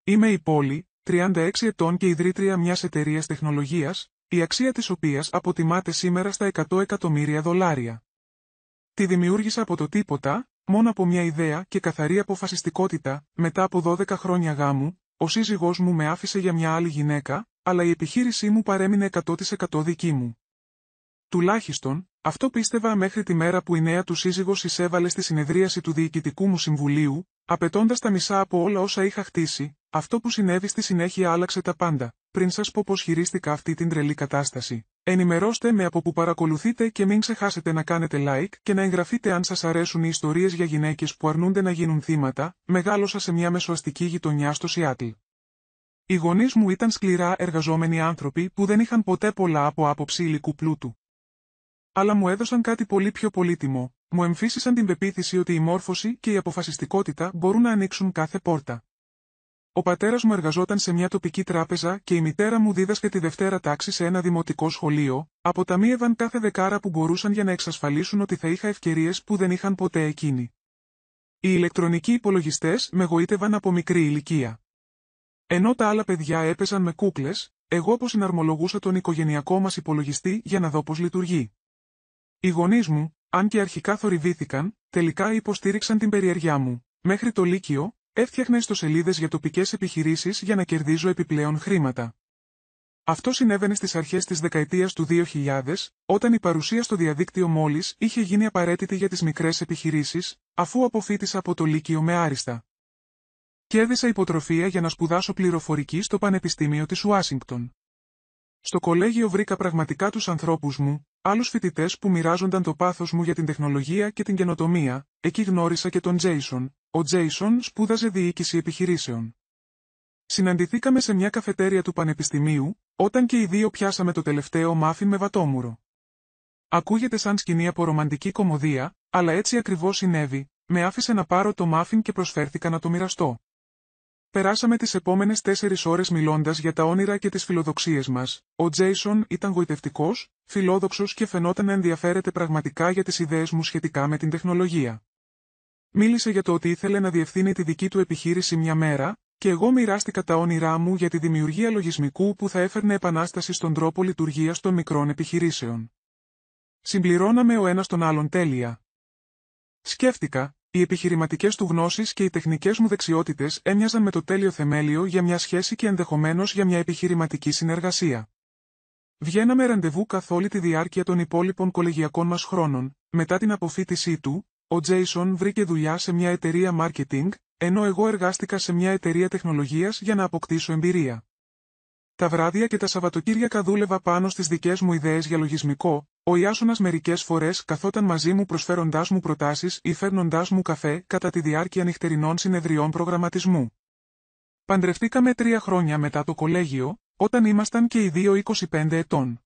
Είμαι η Πόλη, 36 ετών και ιδρύτρια μιας εταιρείας τεχνολογίας, η αξία της οποίας αποτιμάται σήμερα στα $100 εκατομμύρια. Τη δημιούργησα από το τίποτα, μόνο από μια ιδέα και καθαρή αποφασιστικότητα. Μετά από 12 χρόνια γάμου, ο σύζυγός μου με άφησε για μια άλλη γυναίκα, αλλά η επιχείρησή μου παρέμεινε 100% δική μου. Τουλάχιστον, αυτό πίστευα μέχρι τη μέρα που η νέα του σύζυγος εισέβαλε στη συνεδρίαση του Διοικητικού μου Συμβουλίου, απαιτώντας τα μισά από όλα όσα είχα χτίσει. Αυτό που συνέβη στη συνέχεια άλλαξε τα πάντα. Πριν σας πω πώς χειρίστηκα αυτή την τρελή κατάσταση, ενημερώστε με από που παρακολουθείτε και μην ξεχάσετε να κάνετε like και να εγγραφείτε αν σας αρέσουν οι ιστορίες για γυναίκες που αρνούνται να γίνουν θύματα. Μεγάλωσα σε μια μεσοαστική γειτονιά στο Σιάτλ. Οι γονείς μου ήταν σκληρά εργαζόμενοι άνθρωποι που δεν είχαν ποτέ πολλά από άποψη υλικού πλούτου. Αλλά μου έδωσαν κάτι πολύ πιο πολύτιμο, μου εμφύσισαν την πεποίθηση ότι η μόρφωση και η αποφασιστικότητα μπορούν να ανοίξουν κάθε πόρτα. Ο πατέρας μου εργαζόταν σε μια τοπική τράπεζα και η μητέρα μου δίδασκε τη Δευτέρα τάξη σε ένα δημοτικό σχολείο, αποταμίευαν κάθε δεκάρα που μπορούσαν για να εξασφαλίσουν ότι θα είχα ευκαιρίες που δεν είχαν ποτέ εκείνοι. Οι ηλεκτρονικοί υπολογιστές με γοήτευαν από μικρή ηλικία. Ενώ τα άλλα παιδιά έπαιζαν με κούκλες, εγώ αποσυναρμολογούσα τον οικογενειακό μας υπολογιστή για να δω πώς λειτουργεί. Οι γονείς μου, αν και αρχικά θορυβήθηκαν, τελικά υποστήριξαν την περιέργειά μου. Μέχρι το Λύκειο, έφτιαχνα ιστοσελίδες για τοπικές επιχειρήσεις για να κερδίζω επιπλέον χρήματα. Αυτό συνέβαινε στις αρχές της δεκαετίας του 2000, όταν η παρουσία στο διαδίκτυο μόλις είχε γίνει απαραίτητη για τις μικρές επιχειρήσεις, αφού αποφοίτησα από το Λύκειο με άριστα. Κέρδισα υποτροφία για να σπουδάσω πληροφορική στο Πανεπιστήμιο της Ουάσιγκτον. Στο κολέγιο βρήκα πραγματικά τους ανθρώπους μου, άλλους φοιτητές που μοιράζονταν το πάθος μου για την τεχνολογία και την καινοτομία. Εκεί γνώρισα και τον Τζέισον. Ο Τζέισον σπούδαζε διοίκηση επιχειρήσεων. Συναντηθήκαμε σε μια καφετέρια του Πανεπιστημίου, όταν και οι δύο πιάσαμε το τελευταίο μάφιν με βατόμουρο. Ακούγεται σαν σκηνή από ρομαντική κωμωδία, αλλά έτσι ακριβώς συνέβη. Με άφησε να πάρω το μάφιν και προσφέρθηκα να το μοιραστώ. Περάσαμε τις επόμενες 4 ώρες μιλώντας για τα όνειρα και τις φιλοδοξίες μας. Ο Τζέισον ήταν γοητευτικός, φιλόδοξος και φαινόταν να ενδιαφέρεται πραγματικά για τις ιδέες μου σχετικά με την τεχνολογία. Μίλησε για το ότι ήθελε να διευθύνει τη δική του επιχείρηση μια μέρα, και εγώ μοιράστηκα τα όνειρά μου για τη δημιουργία λογισμικού που θα έφερνε επανάσταση στον τρόπο λειτουργίας των μικρών επιχειρήσεων. Συμπληρώναμε ο ένας τον άλλον τέλεια. Σκέφτηκα, οι επιχειρηματικές του γνώσεις και οι τεχνικές μου δεξιότητες έμοιαζαν με το τέλειο θεμέλιο για μια σχέση και ενδεχομένως για μια επιχειρηματική συνεργασία. Βγαίναμε ραντεβού καθ' όλη τη διάρκεια των υπόλοιπων κολεγιακών μας χρόνων. Μετά την αποφοίτησή του, ο Τζέισον βρήκε δουλειά σε μια εταιρεία marketing, ενώ εγώ εργάστηκα σε μια εταιρεία τεχνολογίας για να αποκτήσω εμπειρία. Τα βράδια και τα Σαββατοκύριακα δούλευα πάνω στις δικές μου ιδέες για λογισμικό. Ο Ιάσονας μερικές φορές καθόταν μαζί μου προσφέροντάς μου προτάσεις ή φέρνοντάς μου καφέ κατά τη διάρκεια νυχτερινών συνεδριών προγραμματισμού. Παντρευτήκαμε 3 χρόνια μετά το κολέγιο, όταν ήμασταν και οι δύο 25 ετών.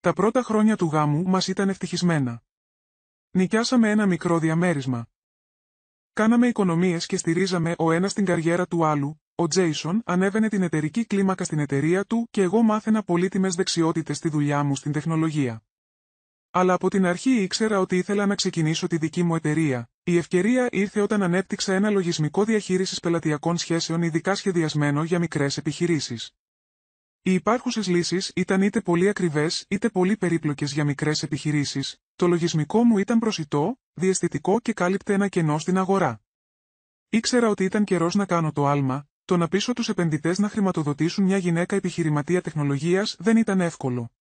Τα πρώτα χρόνια του γάμου μας ήταν ευτυχισμένα. Νοικιάσαμε ένα μικρό διαμέρισμα. Κάναμε οικονομίες και στηρίζαμε ο ένας την καριέρα του άλλου. Ο Τζέισον ανέβαινε την εταιρική κλίμακα στην εταιρεία του και εγώ μάθαινα πολύτιμες δεξιότητες στη δουλειά μου στην τεχνολογία. Αλλά από την αρχή ήξερα ότι ήθελα να ξεκινήσω τη δική μου εταιρεία. Η ευκαιρία ήρθε όταν ανέπτυξα ένα λογισμικό διαχείρισης πελατειακών σχέσεων ειδικά σχεδιασμένο για μικρές επιχειρήσεις. Οι υπάρχουσες λύσεις ήταν είτε πολύ ακριβές είτε πολύ περίπλοκες για μικρές επιχειρήσεις. Το λογισμικό μου ήταν προσιτό, διαισθητικό και κάλυπτε ένα κενό στην αγορά. Ήξερα ότι ήταν καιρός να κάνω το άλμα. Το να πείσω τους επενδυτές να χρηματοδοτήσουν μια γυναίκα επιχειρηματία τεχνολογίας δεν ήταν εύκολο.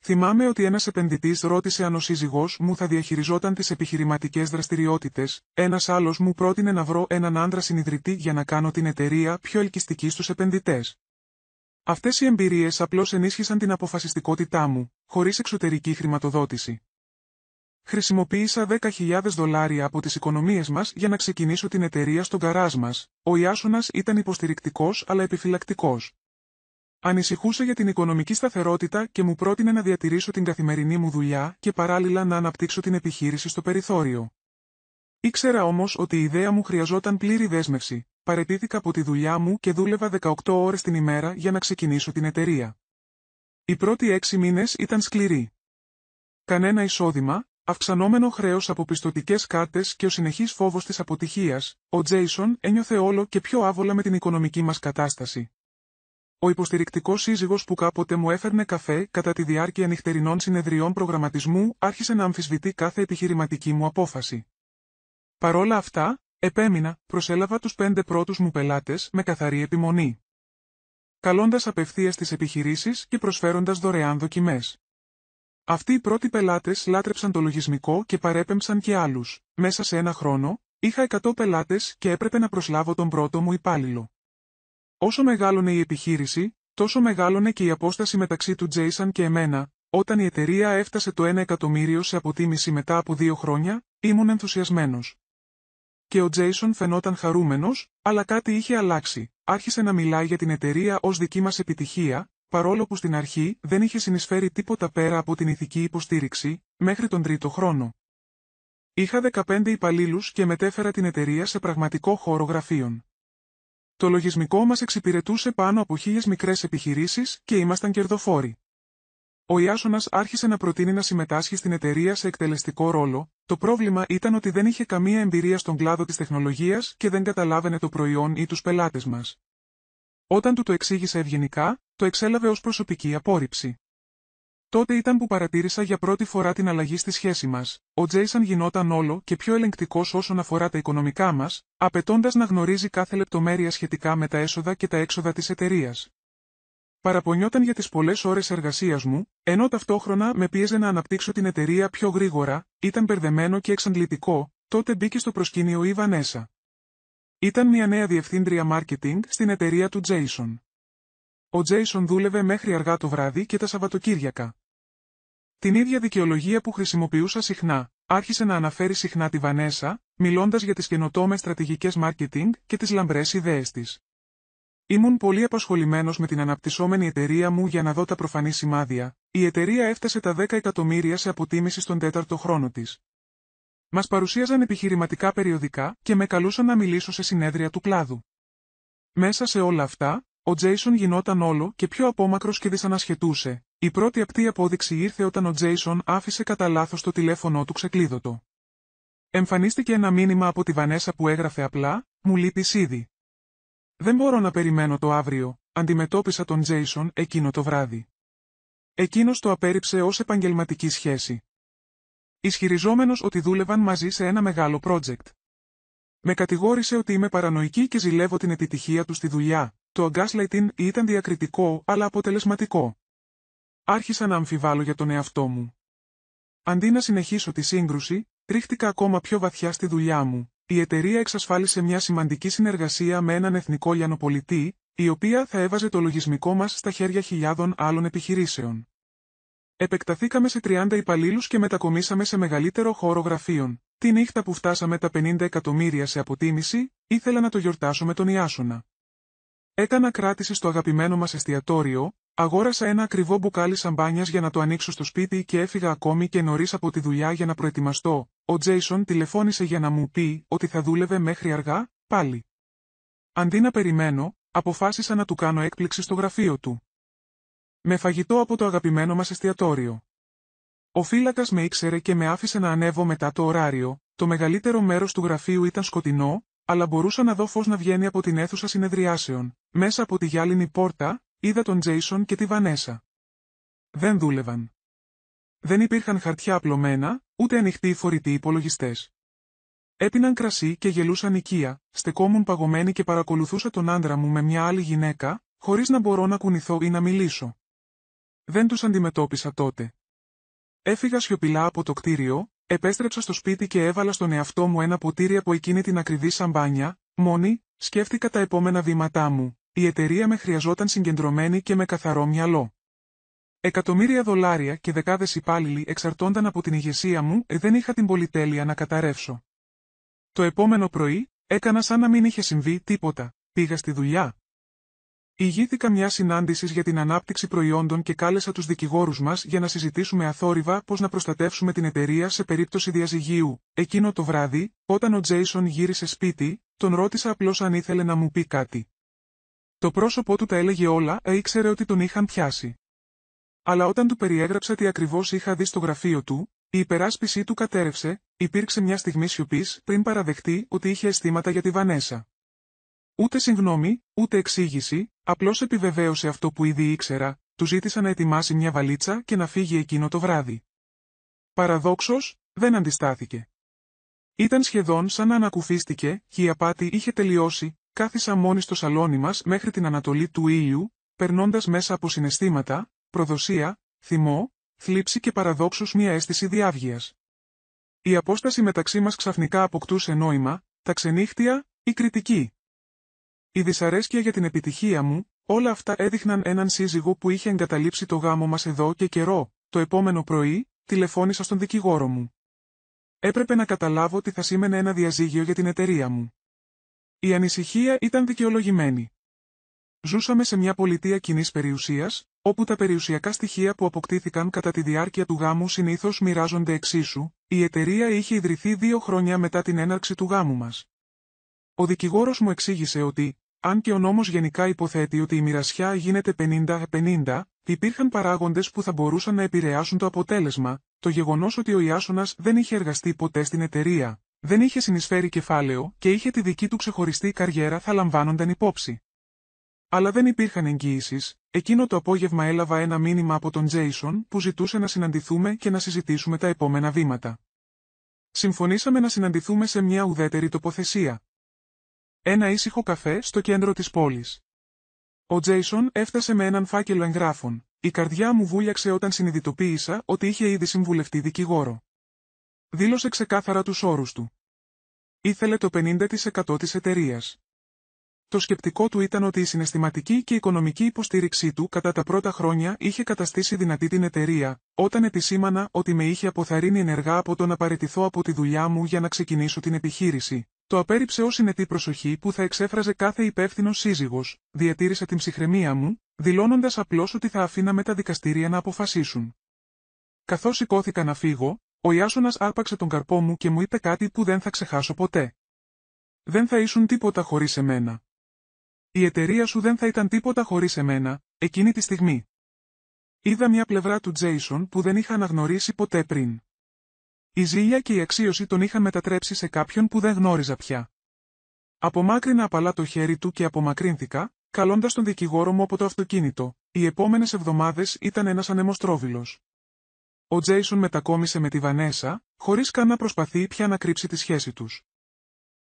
Θυμάμαι ότι ένας επενδυτής ρώτησε αν ο σύζυγός μου θα διαχειριζόταν τις επιχειρηματικές δραστηριότητες, ένας άλλος μου πρότεινε να βρω έναν άντρα συνιδρυτή για να κάνω την εταιρεία πιο ελκυστική στους επενδυτές. Αυτές οι εμπειρίες απλώς ενίσχυσαν την αποφασιστικότητά μου, χωρίς εξωτερική χρηματοδότηση. Χρησιμοποίησα $10.000 από τις οικονομίες μας για να ξεκινήσω την εταιρεία στον γκαράζ μας. Ο Ιάσονας ήταν υποστηρικτικός αλλά επιφυλακτικός. Ανησυχούσε για την οικονομική σταθερότητα και μου πρότεινε να διατηρήσω την καθημερινή μου δουλειά και παράλληλα να αναπτύξω την επιχείρηση στο περιθώριο. Ήξερα όμως ότι η ιδέα μου χρειαζόταν πλήρη δέσμευση. Παραιτήθηκα από τη δουλειά μου και δούλευα 18 ώρες την ημέρα για να ξεκινήσω την εταιρεία. Οι πρώτοι 6 μήνες ήταν σκληροί. Κανένα εισόδημα, αυξανόμενο χρέος από πιστωτικές κάρτες και ο συνεχής φόβος της αποτυχίας, ο Τζέισον ένιωθε όλο και πιο άβολα με την οικονομική μας κατάσταση. Ο υποστηρικτικός σύζυγος που κάποτε μου έφερνε καφέ κατά τη διάρκεια νυχτερινών συνεδριών προγραμματισμού άρχισε να αμφισβητεί κάθε επιχειρηματική μου απόφαση. Παρόλα αυτά, επέμεινα, προσέλαβα τους 5 πρώτους μου πελάτες με καθαρή επιμονή. Καλώντας απευθείας τις επιχειρήσεις και προσφέροντας δωρεάν δοκιμές. Αυτοί οι πρώτοι πελάτες λάτρεψαν το λογισμικό και παρέπεμψαν και άλλους. Μέσα σε ένα χρόνο, είχα 100 πελάτες και έπρεπε να προσλάβω τον πρώτο μου υπάλληλο. Όσο μεγάλωνε η επιχείρηση, τόσο μεγάλωνε και η απόσταση μεταξύ του Τζέισον και εμένα. Όταν η εταιρεία έφτασε το 1 εκατομμύριο σε αποτίμηση μετά από 2 χρόνια, ήμουν ενθουσιασμένος. Και ο Τζέισον φαινόταν χαρούμενος, αλλά κάτι είχε αλλάξει. Άρχισε να μιλάει για την εταιρεία ως δική μας επιτυχία, παρόλο που στην αρχή δεν είχε συνεισφέρει τίποτα πέρα από την ηθική υποστήριξη, μέχρι τον 3ο χρόνο. Είχα 15 υπαλλήλους και μετέφερα την εταιρεία σε πραγματικό χώρο γραφείων. Το λογισμικό μας εξυπηρετούσε πάνω από 1000 μικρές επιχειρήσεις και ήμασταν κερδοφόροι. Ο Ιάσονας άρχισε να προτείνει να συμμετάσχει στην εταιρεία σε εκτελεστικό ρόλο. Το πρόβλημα ήταν ότι δεν είχε καμία εμπειρία στον κλάδο της τεχνολογίας και δεν καταλάβαινε το προϊόν ή τους πελάτες μας. Όταν του το εξήγησα ευγενικά, το εξέλαβε ως προσωπική απόρριψη. Τότε ήταν που παρατήρησα για πρώτη φορά την αλλαγή στη σχέση μας. Ο Τζέισον γινόταν όλο και πιο ελεγκτικός όσον αφορά τα οικονομικά μας, απαιτώντας να γνωρίζει κάθε λεπτομέρεια σχετικά με τα έσοδα και τα έξοδα της εταιρείας. Παραπονιόταν για τις πολλές ώρες εργασίας μου, ενώ ταυτόχρονα με πίεζε να αναπτύξω την εταιρεία πιο γρήγορα, ήταν μπερδεμένο και εξαντλητικό. Τότε μπήκε στο προσκήνιο η Βανέσα. Ήταν μια νέα διευθύντρια marketing στην εταιρεία του Τζέισον. Ο Τζέισον δούλευε μέχρι αργά το βράδυ και τα Σαββατοκύριακα. Την ίδια δικαιολογία που χρησιμοποιούσα συχνά, άρχισε να αναφέρει συχνά τη Βανέσα, μιλώντας για τις καινοτόμες στρατηγικές marketing και τις λαμπρές ιδέες της. Ήμουν πολύ απασχολημένος με την αναπτυσσόμενη εταιρεία μου για να δω τα προφανή σημάδια. Η εταιρεία έφτασε τα 10 εκατομμύρια σε αποτίμηση στον 4ο χρόνο της. Μας παρουσίαζαν επιχειρηματικά περιοδικά και με καλούσαν να μιλήσω σε συνέδρια του κλάδου. Μέσα σε όλα αυτά, ο Τζέισον γινόταν όλο και πιο απόμακρος και δυσανασχετούσε. Η πρώτη απτή απόδειξη ήρθε όταν ο Τζέισον άφησε κατά λάθος το τηλέφωνό του ξεκλείδωτο. Εμφανίστηκε ένα μήνυμα από τη Βανέσα που έγραφε απλά: «Μου λείπεις ήδη». «Δεν μπορώ να περιμένω το αύριο», αντιμετώπισα τον Τζέισον εκείνο το βράδυ. Εκείνος το απέρριψε ως επαγγελματική σχέση. Ισχυριζόμενος ότι δούλευαν μαζί σε ένα μεγάλο project. Με κατηγόρησε ότι είμαι παρανοϊκή και ζηλεύω την επιτυχία του στη δουλειά. Το gaslighting ήταν διακριτικό αλλά αποτελεσματικό. Άρχισα να αμφιβάλλω για τον εαυτό μου. Αντί να συνεχίσω τη σύγκρουση, ρίχτηκα ακόμα πιο βαθιά στη δουλειά μου. Η εταιρεία εξασφάλισε μια σημαντική συνεργασία με έναν εθνικό λιανοπολιτή, η οποία θα έβαζε το λογισμικό μας στα χέρια χιλιάδων άλλων επιχειρήσεων. Επεκταθήκαμε σε 30 υπαλλήλους και μετακομίσαμε σε μεγαλύτερο χώρο γραφείων. Τη νύχτα που φτάσαμε τα 50 εκατομμύρια σε αποτίμηση, ήθελα να το γιορτάσω με τον Ιάσονα. Έκανα κράτηση στο αγαπημένο μας εστιατόριο, αγόρασα ένα ακριβό μπουκάλι σαμπάνιας για να το ανοίξω στο σπίτι και έφυγα ακόμη και νωρίς από τη δουλειά για να προετοιμαστώ. Ο Τζέισον τηλεφώνησε για να μου πει ότι θα δούλευε μέχρι αργά, πάλι. Αντί να περιμένω, αποφάσισα να του κάνω έκπληξη στο γραφείο του. Με φαγητό από το αγαπημένο μας εστιατόριο. Ο φύλακας με ήξερε και με άφησε να ανέβω μετά το ωράριο. Το μεγαλύτερο μέρος του γραφείου ήταν σκοτεινό, αλλά μπορούσα να δω φως να βγαίνει από την αίθουσα συνεδριάσεων. Μέσα από τη γυάλινη πόρτα, είδα τον Τζέισον και τη Βανέσα. Δεν δούλευαν. Δεν υπήρχαν χαρτιά απλωμένα, ούτε ανοιχτοί φορητοί υπολογιστές. Έπιναν κρασί και γελούσαν οικεία, στεκόμουν παγωμένη και παρακολουθούσα τον άντρα μου με μια άλλη γυναίκα, χωρίς να μπορώ να κουνηθώ ή να μιλήσω. Δεν τους αντιμετώπισα τότε. Έφυγα σιωπηλά από το κτίριο, επέστρεψα στο σπίτι και έβαλα στον εαυτό μου ένα ποτήρι από εκείνη την ακριβή σαμπάνια. Μόνη, σκέφτηκα τα επόμενα βήματά μου. Η εταιρεία με χρειαζόταν συγκεντρωμένη και με καθαρό μυαλό. Εκατομμύρια δολάρια και δεκάδες υπάλληλοι εξαρτώνταν από την ηγεσία μου, δεν είχα την πολυτέλεια να καταρρεύσω. Το επόμενο πρωί, έκανα σαν να μην είχε συμβεί τίποτα. Πήγα στη δουλειά. Ηγήθηκα μια συνάντηση για την ανάπτυξη προϊόντων και κάλεσα τους δικηγόρους μας για να συζητήσουμε αθόρυβα πώς να προστατεύσουμε την εταιρεία σε περίπτωση διαζυγίου. Εκείνο το βράδυ, όταν ο Τζέισον γύρισε σπίτι, τον ρώτησα απλώς αν ήθελε να μου πει κάτι. Το πρόσωπό του τα έλεγε όλα, ήξερε ότι τον είχαν πιάσει. Αλλά όταν του περιέγραψα τι ακριβώς είχα δει στο γραφείο του, Η υπεράσπιση του κατέρευσε, υπήρξε μια στιγμή σιωπής πριν παραδεχτεί ότι είχε αισθήματα για τη Βανέσα. Ούτε συγγνώμη, ούτε εξήγηση, απλώς επιβεβαίωσε αυτό που ήδη ήξερα, του ζήτησα να ετοιμάσει μια βαλίτσα και να φύγει εκείνο το βράδυ. Παραδόξως, δεν αντιστάθηκε. Ήταν σχεδόν σαν να ανακουφίστηκε και η απάτη είχε τελειώσει, κάθισα μόνη στο σαλόνι μας μέχρι την ανατολή του ήλιου, περνώντας μέσα από συναισθήματα, προδοσία, θυμό, θλίψη και παραδόξως μια αίσθηση διάβγειας. Η απόσταση μεταξύ μας ξαφνικά αποκτούσε νόημα, τα ξενύχτια, η κριτική. Η δυσαρέσκεια για την επιτυχία μου, όλα αυτά έδειχναν έναν σύζυγο που είχε εγκαταλείψει το γάμο μας εδώ και καιρό. Το επόμενο πρωί, τηλεφώνησα στον δικηγόρο μου. Έπρεπε να καταλάβω τι θα σήμαινε ένα διαζύγιο για την εταιρεία μου. Η ανησυχία ήταν δικαιολογημένη. Ζούσαμε σε μια πολιτεία κοινής περιουσίας, όπου τα περιουσιακά στοιχεία που αποκτήθηκαν κατά τη διάρκεια του γάμου συνήθως μοιράζονται εξίσου. Η εταιρεία είχε ιδρυθεί 2 χρόνια μετά την έναρξη του γάμου μας. Ο δικηγόρος μου εξήγησε ότι, αν και ο νόμος γενικά υποθέτει ότι η μοιρασιά γίνεται 50-50, υπήρχαν παράγοντες που θα μπορούσαν να επηρεάσουν το αποτέλεσμα, το γεγονός ότι ο Ιάσονας δεν είχε εργαστεί ποτέ στην εταιρεία, δεν είχε συνεισφέρει κεφάλαιο και είχε τη δική του ξεχωριστή καριέρα θα λαμβάνονταν υπόψη. Αλλά δεν υπήρχαν εγγύησεις. Εκείνο το απόγευμα έλαβα ένα μήνυμα από τον Τζέισον που ζητούσε να συναντηθούμε και να συζητήσουμε τα επόμενα βήματα. Συμφωνήσαμε να συναντηθούμε σε μια ουδέτερη τοποθεσία. Ένα ήσυχο καφέ στο κέντρο της πόλης. Ο Τζέισον έφτασε με έναν φάκελο εγγράφων. Η καρδιά μου βούλιαξε όταν συνειδητοποίησα ότι είχε ήδη συμβουλευτεί δικηγόρο. Δήλωσε ξεκάθαρα τους όρους του. Ήθελε το 50% της εταιρείας. Το σκεπτικό του ήταν ότι η συναισθηματική και οικονομική υποστήριξή του κατά τα πρώτα χρόνια είχε καταστήσει δυνατή την εταιρεία, όταν επισήμανα ότι με είχε αποθαρρύνει ενεργά από το να παραιτηθώ από τη δουλειά μου για να ξεκινήσω την επιχείρηση. Το απέρριψε ως συνετή προσοχή που θα εξέφραζε κάθε υπεύθυνος σύζυγος, διατήρησα την ψυχραιμία μου, δηλώνοντας απλώς ότι θα αφήναμε τα δικαστήρια να αποφασίσουν. Καθώς σηκώθηκα να φύγω, ο Ιάσονας άρπαξε τον καρπό μου και μου είπε κάτι που δεν θα ξεχάσω ποτέ. Δεν θα ήσουν τίποτα χωρίς εμένα. Η εταιρεία σου δεν θα ήταν τίποτα χωρίς εμένα, εκείνη τη στιγμή. Είδα μια πλευρά του Τζέισον που δεν είχα αναγνωρίσει ποτέ πριν. Η ζήλια και η αξίωση τον είχαν μετατρέψει σε κάποιον που δεν γνώριζα πια. Απομάκρυνα απαλά το χέρι του και απομακρύνθηκα, καλώντας τον δικηγόρο μου από το αυτοκίνητο. Οι επόμενες εβδομάδες ήταν ένας ανεμοστρόβιλος. Ο Τζέισον μετακόμισε με τη Βανέσα, χωρίς καν να προσπαθεί πια να κρύψει τη σχέση τους.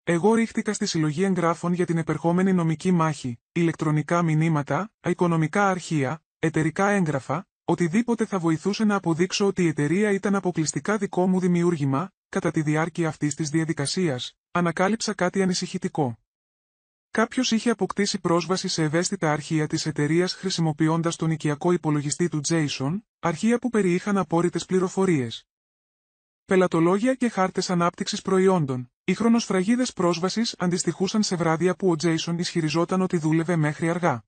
Εγώ ρίχτηκα στη συλλογή εγγράφων για την επερχόμενη νομική μάχη, ηλεκτρονικά μηνύματα, οικονομικά αρχεία, εταιρικά έγγραφα, οτιδήποτε θα βοηθούσε να αποδείξω ότι η εταιρεία ήταν αποκλειστικά δικό μου δημιούργημα. Κατά τη διάρκεια αυτής της διαδικασίας, ανακάλυψα κάτι ανησυχητικό. Κάποιος είχε αποκτήσει πρόσβαση σε ευαίσθητα αρχεία της εταιρείας χρησιμοποιώντας τον οικιακό υπολογιστή του Jason, αρχεία που περιείχαν απόρριτες πληροφορίες. Πελατολόγια και χάρτες ανάπτυξης προϊόντων. Οι χρονοσφραγίδες πρόσβασης αντιστοιχούσαν σε βράδια που ο Jason ισχυριζόταν ότι δούλευε μέχρι αργά.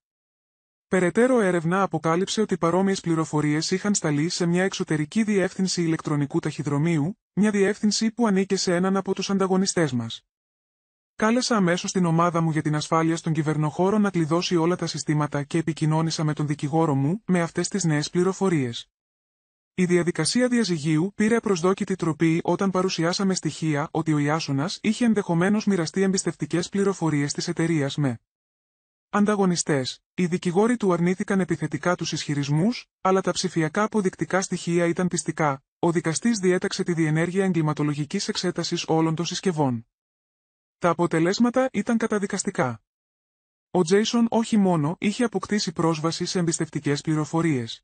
Περαιτέρω έρευνα αποκάλυψε ότι παρόμοιες πληροφορίες είχαν σταλεί σε μια εξωτερική διεύθυνση ηλεκτρονικού ταχυδρομείου, μια διεύθυνση που ανήκε σε έναν από τους ανταγωνιστές μας. Κάλεσα αμέσως την ομάδα μου για την ασφάλεια στον κυβερνοχώρο να κλειδώσει όλα τα συστήματα και επικοινώνησα με τον δικηγόρο μου με αυτές τις νέες πληροφορίες. Η διαδικασία διαζυγίου πήρε απροσδόκητη τροπή όταν παρουσιάσαμε στοιχεία ότι ο Ιάσονας είχε ενδεχομένως μοιραστεί εμπιστευτικές πληροφορίες της εταιρείας με ανταγωνιστές. Οι δικηγόροι του αρνήθηκαν επιθετικά τους ισχυρισμούς, αλλά τα ψηφιακά αποδεικτικά στοιχεία ήταν πιστικά. Ο δικαστής διέταξε τη διενέργεια εγκληματολογικής εξέτασης όλων των συσκευών. Τα αποτελέσματα ήταν καταδικαστικά. Ο Jason όχι μόνο είχε αποκτήσει πρόσβαση σε εμπιστευτικές πληροφορίες,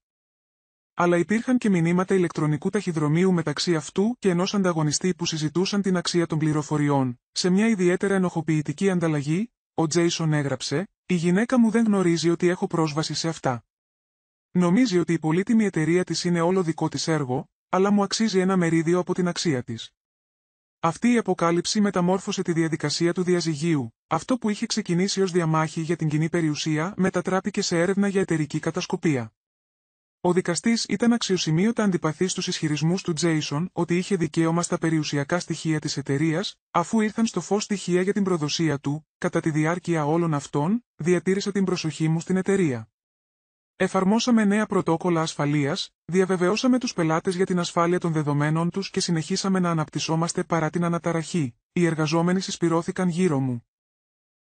αλλά υπήρχαν και μηνύματα ηλεκτρονικού ταχυδρομείου μεταξύ αυτού και ενός ανταγωνιστή που συζητούσαν την αξία των πληροφοριών. Σε μια ιδιαίτερα ενοχοποιητική ανταλλαγή, ο Jason έγραψε: «Η γυναίκα μου δεν γνωρίζει ότι έχω πρόσβαση σε αυτά. Νομίζει ότι η πολύτιμη εταιρεία της είναι όλο δικό της έργο, αλλά μου αξίζει ένα μερίδιο από την αξία της». Αυτή η αποκάλυψη μεταμόρφωσε τη διαδικασία του διαζυγίου. Αυτό που είχε ξεκινήσει ως διαμάχη για την κοινή περιουσία μετατράπηκε σε έρευνα για εταιρική κατασκοπία. Ο δικαστής ήταν αξιοσημείωτα αντιπαθής στους ισχυρισμούς του Jason ότι είχε δικαίωμα στα περιουσιακά στοιχεία της εταιρείας, αφού ήρθαν στο φως στοιχεία για την προδοσία του. Κατά τη διάρκεια όλων αυτών, διατήρησα την προσοχή μου στην εταιρεία. Εφαρμόσαμε νέα πρωτόκολλα ασφαλείας, διαβεβαιώσαμε τους πελάτες για την ασφάλεια των δεδομένων τους και συνεχίσαμε να αναπτυσσόμαστε παρά την αναταραχή. Οι εργαζόμενοι συσπυρώθηκαν γύρω μου.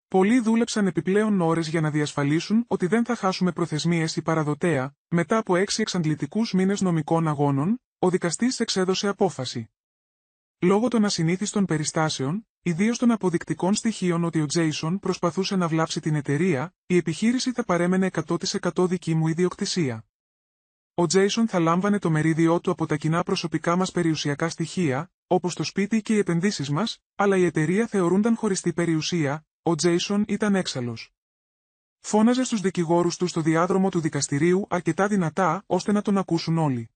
Πολλοί δούλεψαν επιπλέον ώρες για να διασφαλίσουν ότι δεν θα χάσουμε προθεσμίες ή παραδοτέα. Μετά από 6 εξαντλητικούς μήνες νομικών αγώνων, ο δικαστής εξέδωσε απόφαση. Λόγω των ασυνήθιστων περιστάσεων, ιδίως των αποδεικτικών στοιχείων ότι ο Τζέισον προσπαθούσε να βλάψει την εταιρεία, η επιχείρηση θα παρέμενε 100% δική μου ιδιοκτησία. Ο Τζέισον θα λάμβανε το μερίδιό του από τα κοινά προσωπικά μας περιουσιακά στοιχεία, όπως το σπίτι και οι επενδύσεις μας, αλλά η εταιρεία θεωρούνταν χωριστή περιουσία. Ο Τζέισον ήταν έξαλλος. Φώναζε στους δικηγόρους του στο διάδρομο του δικαστηρίου αρκετά δυνατά ώστε να τον ακούσουν όλοι.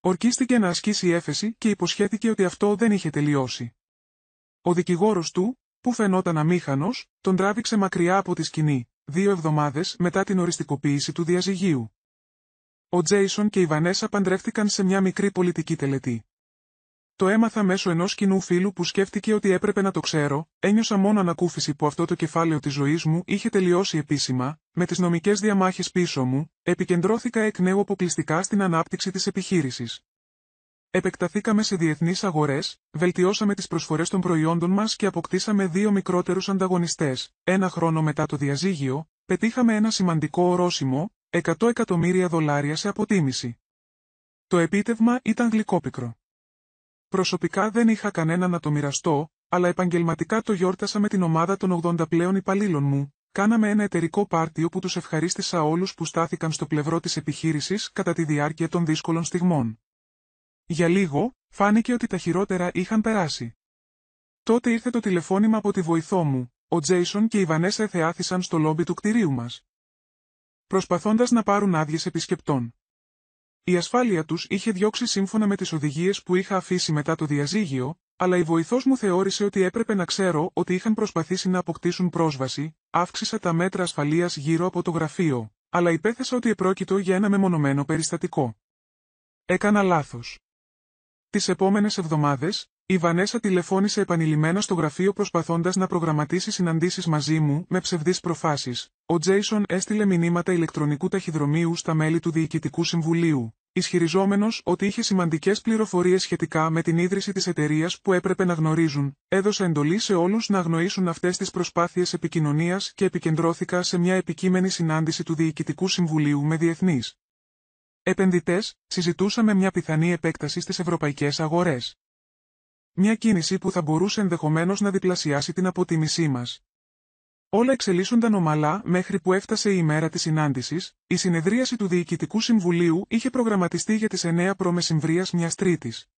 Ορκίστηκε να ασκήσει έφεση και υποσχέθηκε ότι αυτό δεν είχε τελειώσει. Ο δικηγόρος του, που φαινόταν αμήχανος, τον τράβηξε μακριά από τη σκηνή, 2 εβδομάδες μετά την οριστικοποίηση του διαζυγίου. Ο Τζέισον και η Βανέσα παντρεύτηκαν σε μια μικρή πολιτική τελετή. Το έμαθα μέσω ενός κοινού φίλου που σκέφτηκε ότι έπρεπε να το ξέρω, ένιωσα μόνο ανακούφιση που αυτό το κεφάλαιο της ζωής μου είχε τελειώσει επίσημα, με τις νομικές διαμάχες πίσω μου, επικεντρώθηκα εκ νέου αποκλειστικά στην ανάπτυξη της επιχείρησης. Επεκταθήκαμε σε διεθνείς αγορές, βελτιώσαμε τις προσφορές των προϊόντων μας και αποκτήσαμε 2 μικρότερους ανταγωνιστές. 1 χρόνο μετά το διαζύγιο, πετύχαμε ένα σημαντικό ορόσημο, $100 εκατομμύρια σε αποτίμηση. Το επίτευγμα ήταν γλυκόπικρο. Προσωπικά δεν είχα κανένα να το μοιραστώ, αλλά επαγγελματικά το γιόρτασα με την ομάδα των 80 πλέον υπαλλήλων μου. Κάναμε ένα εταιρικό πάρτι όπου τους ευχαρίστησα όλους που στάθηκαν στο πλευρό της επιχείρησης κατά τη διάρκεια των δύσκολων στιγμών. Για λίγο, φάνηκε ότι τα χειρότερα είχαν περάσει. Τότε ήρθε το τηλεφώνημα από τη βοηθό μου, ο Τζέισον και η Βανέσα εθεάθησαν στο λόμπι του κτηρίου μας, προσπαθώντας να πάρουν άδειες επισκεπτών. Η ασφάλεια τους είχε διώξει σύμφωνα με τις οδηγίες που είχα αφήσει μετά το διαζύγιο, αλλά η βοηθός μου θεώρησε ότι έπρεπε να ξέρω ότι είχαν προσπαθήσει να αποκτήσουν πρόσβαση. Αύξησα τα μέτρα ασφαλείας γύρω από το γραφείο, αλλά υπέθεσα ότι επρόκειτο για ένα μεμονωμένο περιστατικό. Έκανα λάθος. Τις επόμενες εβδομάδες, η Βανέσα τηλεφώνησε επανειλημμένα στο γραφείο προσπαθώντας να προγραμματίσει συναντήσεις μαζί μου με ψευδείς προφάσεις. Ο Τζέισον έστειλε μηνύματα ηλεκτρονικού ταχυδρομείου στα μέλη του Διοικητικού Συμβουλίου, ισχυριζόμενος ότι είχε σημαντικές πληροφορίες σχετικά με την ίδρυση της εταιρείας που έπρεπε να γνωρίζουν. Έδωσα εντολή σε όλους να αγνοήσουν αυτές τις προσπάθειες επικοινωνίας και επικεντρώθηκα σε μια επικείμενη συνάντηση του Διοικητικού Συμβουλίου με διεθνείς επενδυτές. Συζητούσαμε μια πιθανή επέκταση στις ευρωπαϊκές αγορές. Μια κίνηση που θα μπορούσε ενδεχομένως να διπλασιάσει την αποτίμησή μας. Όλα εξελίσσονταν ομαλά μέχρι που έφτασε η ημέρα της συνάντησης. Η συνεδρίαση του Διοικητικού Συμβουλίου είχε προγραμματιστεί για τις 9 π.μ. μιας Τρίτης.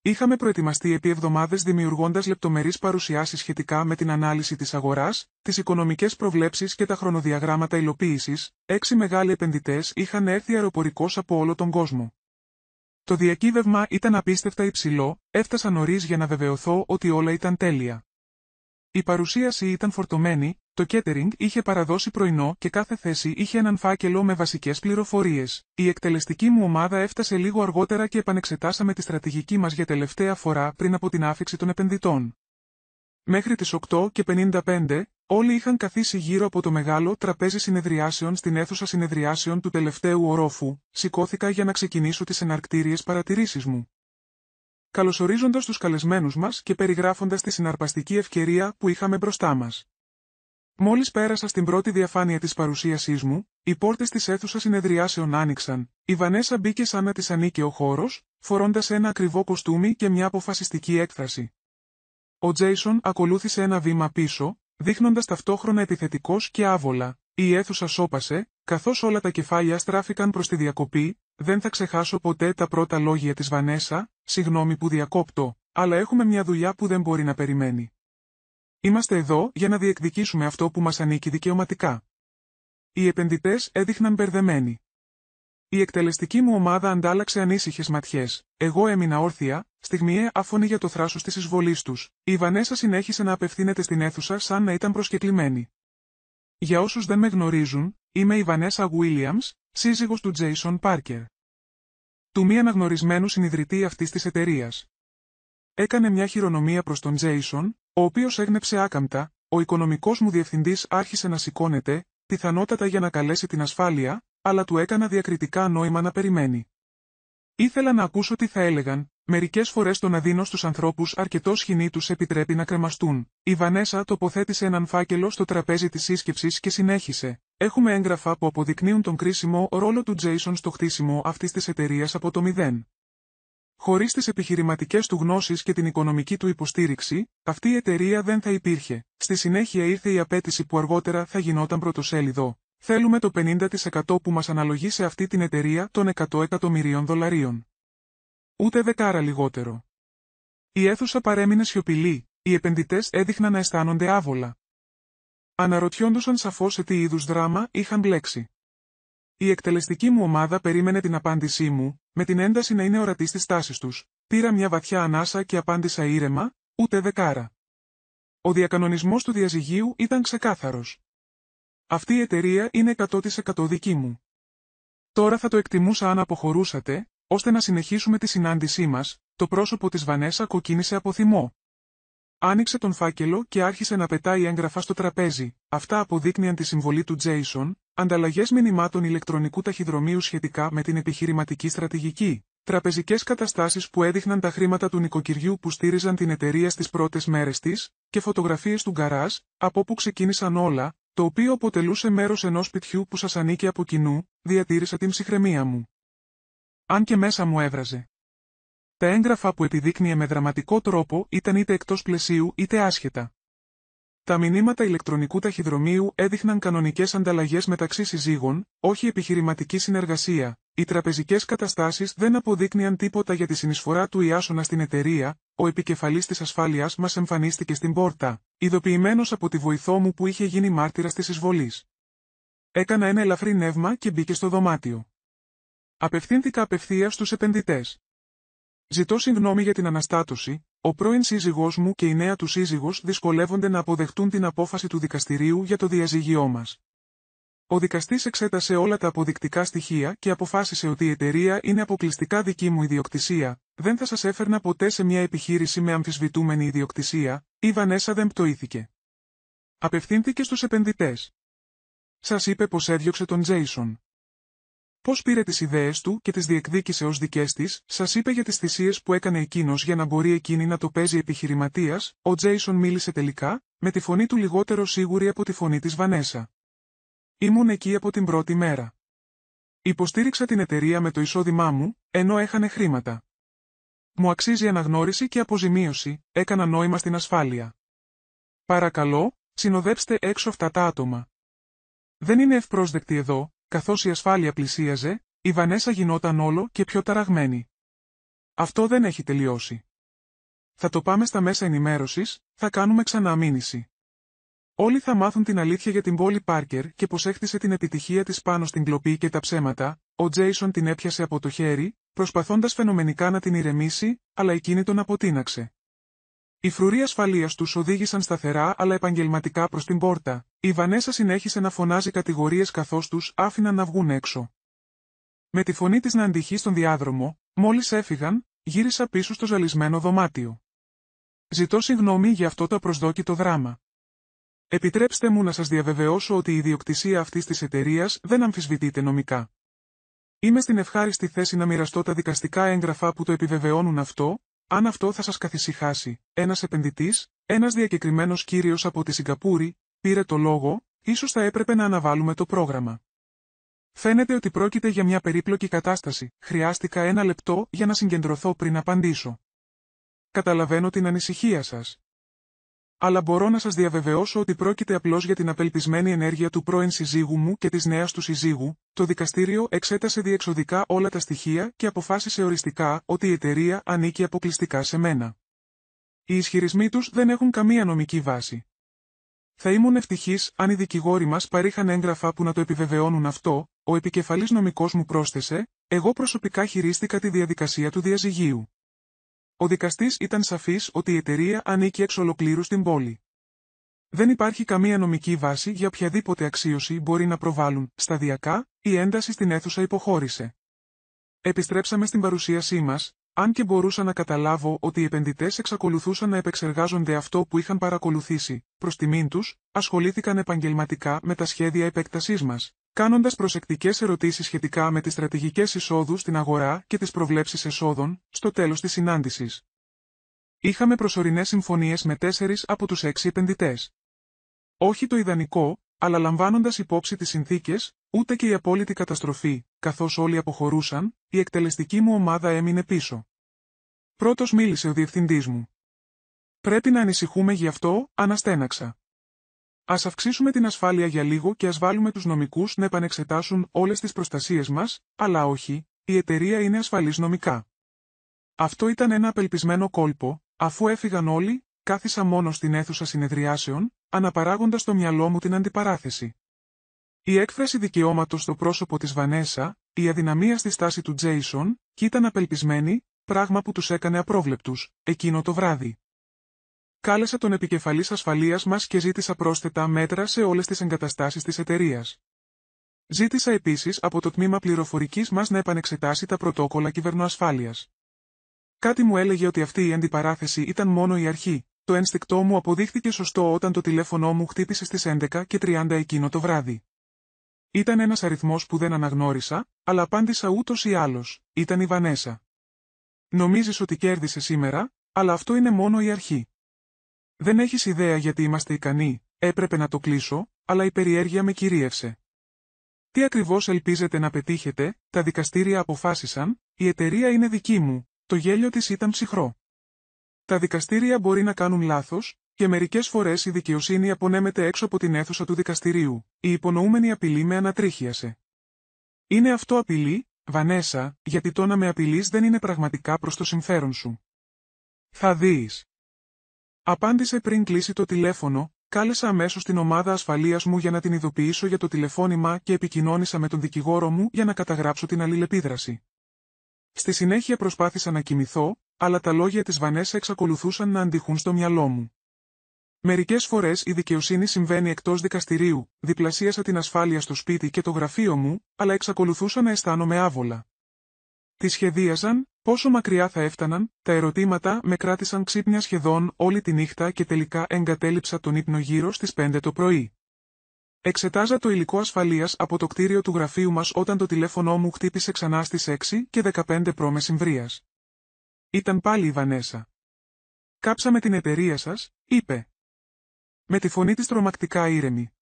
Είχαμε προετοιμαστεί επί εβδομάδες δημιουργώντας λεπτομερείς παρουσιάσεις σχετικά με την ανάλυση της αγοράς, τις οικονομικές προβλέψεις και τα χρονοδιαγράμματα υλοποίησης. 6 μεγάλοι επενδυτές είχαν έρθει αεροπορικώς από όλο τον κόσμο. Το διακύβευμα ήταν απίστευτα υψηλό, έφτασα νωρίς για να βεβαιωθώ ότι όλα ήταν τέλεια. Η παρουσίαση ήταν φορτωμένη, το catering είχε παραδώσει πρωινό και κάθε θέση είχε έναν φάκελο με βασικές πληροφορίες. Η εκτελεστική μου ομάδα έφτασε λίγο αργότερα και επανεξετάσαμε τη στρατηγική μας για τελευταία φορά πριν από την άφιξη των επενδυτών. Μέχρι τις 8:55, όλοι είχαν καθίσει γύρω από το μεγάλο τραπέζι συνεδριάσεων στην αίθουσα συνεδριάσεων του τελευταίου ορόφου. Σηκώθηκα για να ξεκινήσω τις εναρκτήριες παρατηρήσεις μου. Καλωσορίζοντας τους καλεσμένους μας και περιγράφοντας τη συναρπαστική ευκαιρία που είχαμε μπροστά μας. Μόλις πέρασα στην πρώτη διαφάνεια της παρουσίασής μου, οι πόρτες της αίθουσας συνεδριάσεων άνοιξαν. Η Βανέσα μπήκε σαν να της ανήκε ο χώρος, φορώντας ένα ακριβό κοστούμι και μια αποφασιστική έκφραση. Ο Τζέισον ακολούθησε ένα βήμα πίσω, δείχνοντας ταυτόχρονα επιθετικός και άβολα. Η αίθουσα σώπασε, καθώς όλα τα κεφάλια στράφηκαν προς τη διακοπή. Δεν θα ξεχάσω ποτέ τα πρώτα λόγια της Βανέσα, συγγνώμη που διακόπτω, αλλά έχουμε μια δουλειά που δεν μπορεί να περιμένει. Είμαστε εδώ για να διεκδικήσουμε αυτό που μας ανήκει δικαιωματικά. Οι επενδυτές έδειχναν μπερδεμένοι. Η εκτελεστική μου ομάδα αντάλλαξε ανήσυχες ματιές. Εγώ έμεινα όρθια, στιγμιαία άφωνη για το θράσος της εισβολής τους. Η Βανέσα συνέχισε να απευθύνεται στην αίθουσα σαν να ήταν προσκεκλημένη. Για όσους δεν με γνωρίζουν, είμαι η Βανέσα Williams, σύζυγος του Jason Parker, του μη αναγνωρισμένου συνιδρυτή αυτής της εταιρείας. Έκανε μια χειρονομία προς τον Jason, ο οποίος έγνεψε άκαμπτα. Ο οικονομικός μου διευθυντής άρχισε να σηκώνεται, πιθανότατα για να καλέσει την ασφάλεια. αλλά του έκανα διακριτικά νόημα να περιμένει. Ήθελα να ακούσω τι θα έλεγαν. Μερικές φορές το να δίνω στους ανθρώπους αρκετό σχοινί τους επιτρέπει να κρεμαστούν. Η Βανέσα τοποθέτησε έναν φάκελο στο τραπέζι της σύσκεψης και συνέχισε. Έχουμε έγγραφα που αποδεικνύουν τον κρίσιμο ρόλο του Jason στο χτίσιμο αυτής της εταιρείας από το μηδέν. Χωρίς τις επιχειρηματικές του γνώσεις και την οικονομική του υποστήριξη, αυτή η εταιρεία δεν θα υπήρχε. Στη συνέχεια ήρθε η απέτηση που αργότερα θα γινόταν πρωτοσέλιδο. Θέλουμε το 50% που μας αναλογεί σε αυτή την εταιρεία των $100 εκατομμυρίων. Ούτε δεκάρα λιγότερο. Η αίθουσα παρέμεινε σιωπηλή, οι επενδυτές έδειχναν να αισθάνονται άβολα. Αναρωτιόντουσαν σαφώς σε τι είδους δράμα είχαν μπλέξει. Η εκτελεστική μου ομάδα περίμενε την απάντησή μου, με την ένταση να είναι ορατή στις τάσεις τους. Πήρα μια βαθιά ανάσα και απάντησα ήρεμα, ούτε δεκάρα. Ο διακανονισμός του διαζυγίου ήταν ξεκάθαρος. Αυτή η εταιρεία είναι 100% δική μου. Τώρα θα το εκτιμούσα αν αποχωρούσατε, ώστε να συνεχίσουμε τη συνάντησή μας. Το πρόσωπο της Βανέσα κοκκίνησε από θυμό. Άνοιξε τον φάκελο και άρχισε να πετάει έγγραφα στο τραπέζι. Αυτά αποδείκνυαν τη συμβολή του Jason, ανταλλαγές μηνυμάτων ηλεκτρονικού ταχυδρομείου σχετικά με την επιχειρηματική στρατηγική, τραπεζικές καταστάσεις που έδειχναν τα χρήματα του νοικοκυριού που στήριζαν την εταιρεία στις πρώτες μέρες της, και φωτογραφίες του γκαράζ, από όπου ξεκίνησαν όλα, το οποίο αποτελούσε μέρος ενός σπιτιού που σας ανήκε από κοινού. Διατήρησα την ψυχραιμία μου. Αν και μέσα μου έβραζε. Τα έγγραφα που επιδείκνυε με δραματικό τρόπο ήταν είτε εκτός πλαισίου είτε άσχετα. Τα μηνύματα ηλεκτρονικού ταχυδρομείου έδειχναν κανονικές ανταλλαγές μεταξύ συζύγων, όχι επιχειρηματική συνεργασία. Οι τραπεζικές καταστάσεις δεν αποδείκνυαν τίποτα για τη συνεισφορά του Ιάσονα στην εταιρεία. Ο επικεφαλής της ασφάλειας μας εμφανίστηκε στην πόρτα, ειδοποιημένος από τη βοηθό μου που είχε γίνει μάρτυρας της εισβολής. Έκανα ένα ελαφρύ νεύμα και μπήκε στο δωμάτιο. Απευθύνθηκα απευθείας στους επενδυτές. Ζητώ συγγνώμη για την αναστάτωση. Ο πρώην σύζυγός μου και η νέα του σύζυγος δυσκολεύονται να αποδεχτούν την απόφαση του δικαστηρίου για το διαζύγιό μας. Ο δικαστής εξέτασε όλα τα αποδεικτικά στοιχεία και αποφάσισε ότι η εταιρεία είναι αποκλειστικά δική μου ιδιοκτησία. Δεν θα σας έφερνα ποτέ σε μια επιχείρηση με αμφισβητούμενη ιδιοκτησία. Η Βανέσα δεν πτωήθηκε. Απευθύνθηκε στους επενδυτές. Σας είπε πως έδιωξε τον Jason. Πώς πήρε τις ιδέες του και τις διεκδίκησε ως δικές της. Σας είπε για τις θυσίες που έκανε εκείνος για να μπορεί εκείνη να το παίζει επιχειρηματίας. Ο Jason μίλησε τελικά, με τη φωνή του λιγότερο σίγουρη από τη φωνή της Βανέσα. Ήμουν εκεί από την πρώτη μέρα. Υποστήριξα την εταιρεία με το εισόδημά μου, ενώ έχανε χρήματα. Μου αξίζει αναγνώριση και αποζημίωση, έκανα νόημα στην ασφάλεια. Παρακαλώ, συνοδέψτε έξω αυτά τα άτομα. Δεν είναι ευπρόσδεκτη εδώ. Καθώς η ασφάλεια πλησίαζε, η Βανέσα γινόταν όλο και πιο ταραγμένη. Αυτό δεν έχει τελειώσει. Θα το πάμε στα μέσα ενημέρωσης, θα κάνουμε ξανά μήνυση. Όλοι θα μάθουν την αλήθεια για την Πόλη Πάρκερ και πως έχτισε την επιτυχία της πάνω στην κλοπή και τα ψέματα. Ο Jason την έπιασε από το χέρι, προσπαθώντας φαινομενικά να την ηρεμήσει, αλλά εκείνη τον αποτείναξε. Οι φρουροί ασφαλείας τους οδήγησαν σταθερά αλλά επαγγελματικά προς την πόρτα. Η Βανέσα συνέχισε να φωνάζει κατηγορίες καθώς τους άφηναν να βγουν έξω. Με τη φωνή της να αντυχεί στον διάδρομο, μόλις έφυγαν, γύρισα πίσω στο ζαλισμένο δωμάτιο. Ζητώ συγγνώμη για αυτό το απροσδόκητο δράμα. Επιτρέψτε μου να σας διαβεβαιώσω ότι η ιδιοκτησία αυτής της εταιρείας δεν αμφισβητείται νομικά. Είμαι στην ευχάριστη θέση να μοιραστώ τα δικαστικά έγγραφα που το επιβεβαιώνουν αυτό. Αν αυτό θα σας καθησυχάσει, ένας επενδυτής, ένας διακεκριμένος κύριος από τη Σιγκαπούρη, πήρε το λόγο. Ίσως θα έπρεπε να αναβάλουμε το πρόγραμμα. Φαίνεται ότι πρόκειται για μια περίπλοκη κατάσταση. Χρειάστηκα ένα λεπτό για να συγκεντρωθώ πριν απαντήσω. Καταλαβαίνω την ανησυχία σας. Αλλά μπορώ να σας διαβεβαιώσω ότι πρόκειται απλώς για την απελπισμένη ενέργεια του πρώην συζύγου μου και της νέας του συζύγου. Το δικαστήριο εξέτασε διεξοδικά όλα τα στοιχεία και αποφάσισε οριστικά ότι η εταιρεία ανήκει αποκλειστικά σε μένα. Οι ισχυρισμοί τους δεν έχουν καμία νομική βάση. Θα ήμουν ευτυχής αν οι δικηγόροι μας παρήχαν έγγραφα που να το επιβεβαιώνουν αυτό. Ο επικεφαλής νομικός μου πρόσθεσε, εγώ προσωπικά χειρίστηκα τη διαδικασία του διαζυγίου. Ο δικαστής ήταν σαφής ότι η εταιρεία ανήκει εξ ολοκλήρου στην πόλη. Δεν υπάρχει καμία νομική βάση για οποιαδήποτε αξίωση μπορεί να προβάλλουν. Σταδιακά, η ένταση στην αίθουσα υποχώρησε. Επιστρέψαμε στην παρουσίασή μας, αν και μπορούσα να καταλάβω ότι οι επενδυτές εξακολουθούσαν να επεξεργάζονται αυτό που είχαν παρακολουθήσει. Προς τιμήν τους, ασχολήθηκαν επαγγελματικά με τα σχέδια επέκτασής μας. κάνοντας προσεκτικές ερωτήσεις σχετικά με τις στρατηγικές εισόδου στην αγορά και τις προβλέψεις εσόδων, στο τέλος της συνάντησης. Είχαμε προσωρινές συμφωνίες με 4 από τους 6 επενδυτές. Όχι το ιδανικό, αλλά λαμβάνοντας υπόψη τις συνθήκες, ούτε και η απόλυτη καταστροφή, καθώς όλοι αποχωρούσαν, η εκτελεστική μου ομάδα έμεινε πίσω. Πρώτος μίλησε ο διευθυντής μου. Πρέπει να ανησυχούμε γι' αυτό, αναστέναξα. Ας αυξήσουμε την ασφάλεια για λίγο και ας βάλουμε τους νομικούς να επανεξετάσουν όλες τις προστασίες μας, αλλά όχι, η εταιρεία είναι ασφαλής νομικά. Αυτό ήταν ένα απελπισμένο κόλπο, αφού έφυγαν όλοι, κάθισα μόνο στην αίθουσα συνεδριάσεων, αναπαράγοντας στο μυαλό μου την αντιπαράθεση. Η έκφραση δικαιώματος στο πρόσωπο της Βανέσα, η αδυναμία στη στάση του Τζέισον, κι ήταν απελπισμένη, πράγμα που τους έκανε απρόβλεπτους, εκείνο το βράδυ. Κάλεσα τον επικεφαλής ασφαλείας μας και ζήτησα πρόσθετα μέτρα σε όλες τις εγκαταστάσεις της εταιρείας. Ζήτησα επίσης από το τμήμα πληροφορικής μας να επανεξετάσει τα πρωτόκολλα κυβερνοασφάλειας. Κάτι μου έλεγε ότι αυτή η αντιπαράθεση ήταν μόνο η αρχή. Το ένστικτό μου αποδείχθηκε σωστό όταν το τηλέφωνό μου χτύπησε στις 11:30 εκείνο το βράδυ. Ήταν ένας αριθμός που δεν αναγνώρισα, αλλά απάντησα ούτως ή άλλως, ήταν η Βανέσα. Νομίζεις ότι κέρδισε σήμερα, αλλά αυτό είναι μόνο η αρχή. Δεν έχεις ιδέα γιατί είμαστε ικανοί, έπρεπε να το κλείσω, αλλά η περιέργεια με κυρίευσε. Τι ακριβώς ελπίζετε να πετύχετε, τα δικαστήρια αποφάσισαν, η εταιρεία είναι δική μου, το γέλιο της ήταν ψυχρό. Τα δικαστήρια μπορεί να κάνουν λάθος, και μερικές φορές η δικαιοσύνη απονέμεται έξω από την αίθουσα του δικαστηρίου, η υπονοούμενη απειλή με ανατρίχιασε. Είναι αυτό απειλή, Βανέσα, γιατί το να με απειλείς δεν είναι πραγματικά προς το συμφέρον σου. Θα δεις. Απάντησε πριν κλείσει το τηλέφωνο, κάλεσα αμέσως την ομάδα ασφαλείας μου για να την ειδοποιήσω για το τηλεφώνημα και επικοινώνησα με τον δικηγόρο μου για να καταγράψω την αλληλεπίδραση. Στη συνέχεια προσπάθησα να κοιμηθώ, αλλά τα λόγια της Βανέσα εξακολουθούσαν να αντιχούν στο μυαλό μου. Μερικές φορές η δικαιοσύνη συμβαίνει εκτός δικαστηρίου, διπλασίασα την ασφάλεια στο σπίτι και το γραφείο μου, αλλά εξακολουθούσα να αισθάνομαι άβολα. Τι σχεδίαζαν, πόσο μακριά θα έφταναν, τα ερωτήματα με κράτησαν ξύπνια σχεδόν όλη τη νύχτα και τελικά εγκατέλειψα τον ύπνο γύρω στις 5 το πρωί. Εξετάζα το υλικό ασφαλείας από το κτίριο του γραφείου μας όταν το τηλέφωνό μου χτύπησε ξανά στις 6:15 π.μ. Ήταν πάλι η Βανέσα. «Κάψαμε την εταιρεία σας», είπε. Με τη φωνή της τρομακτικά ήρεμη.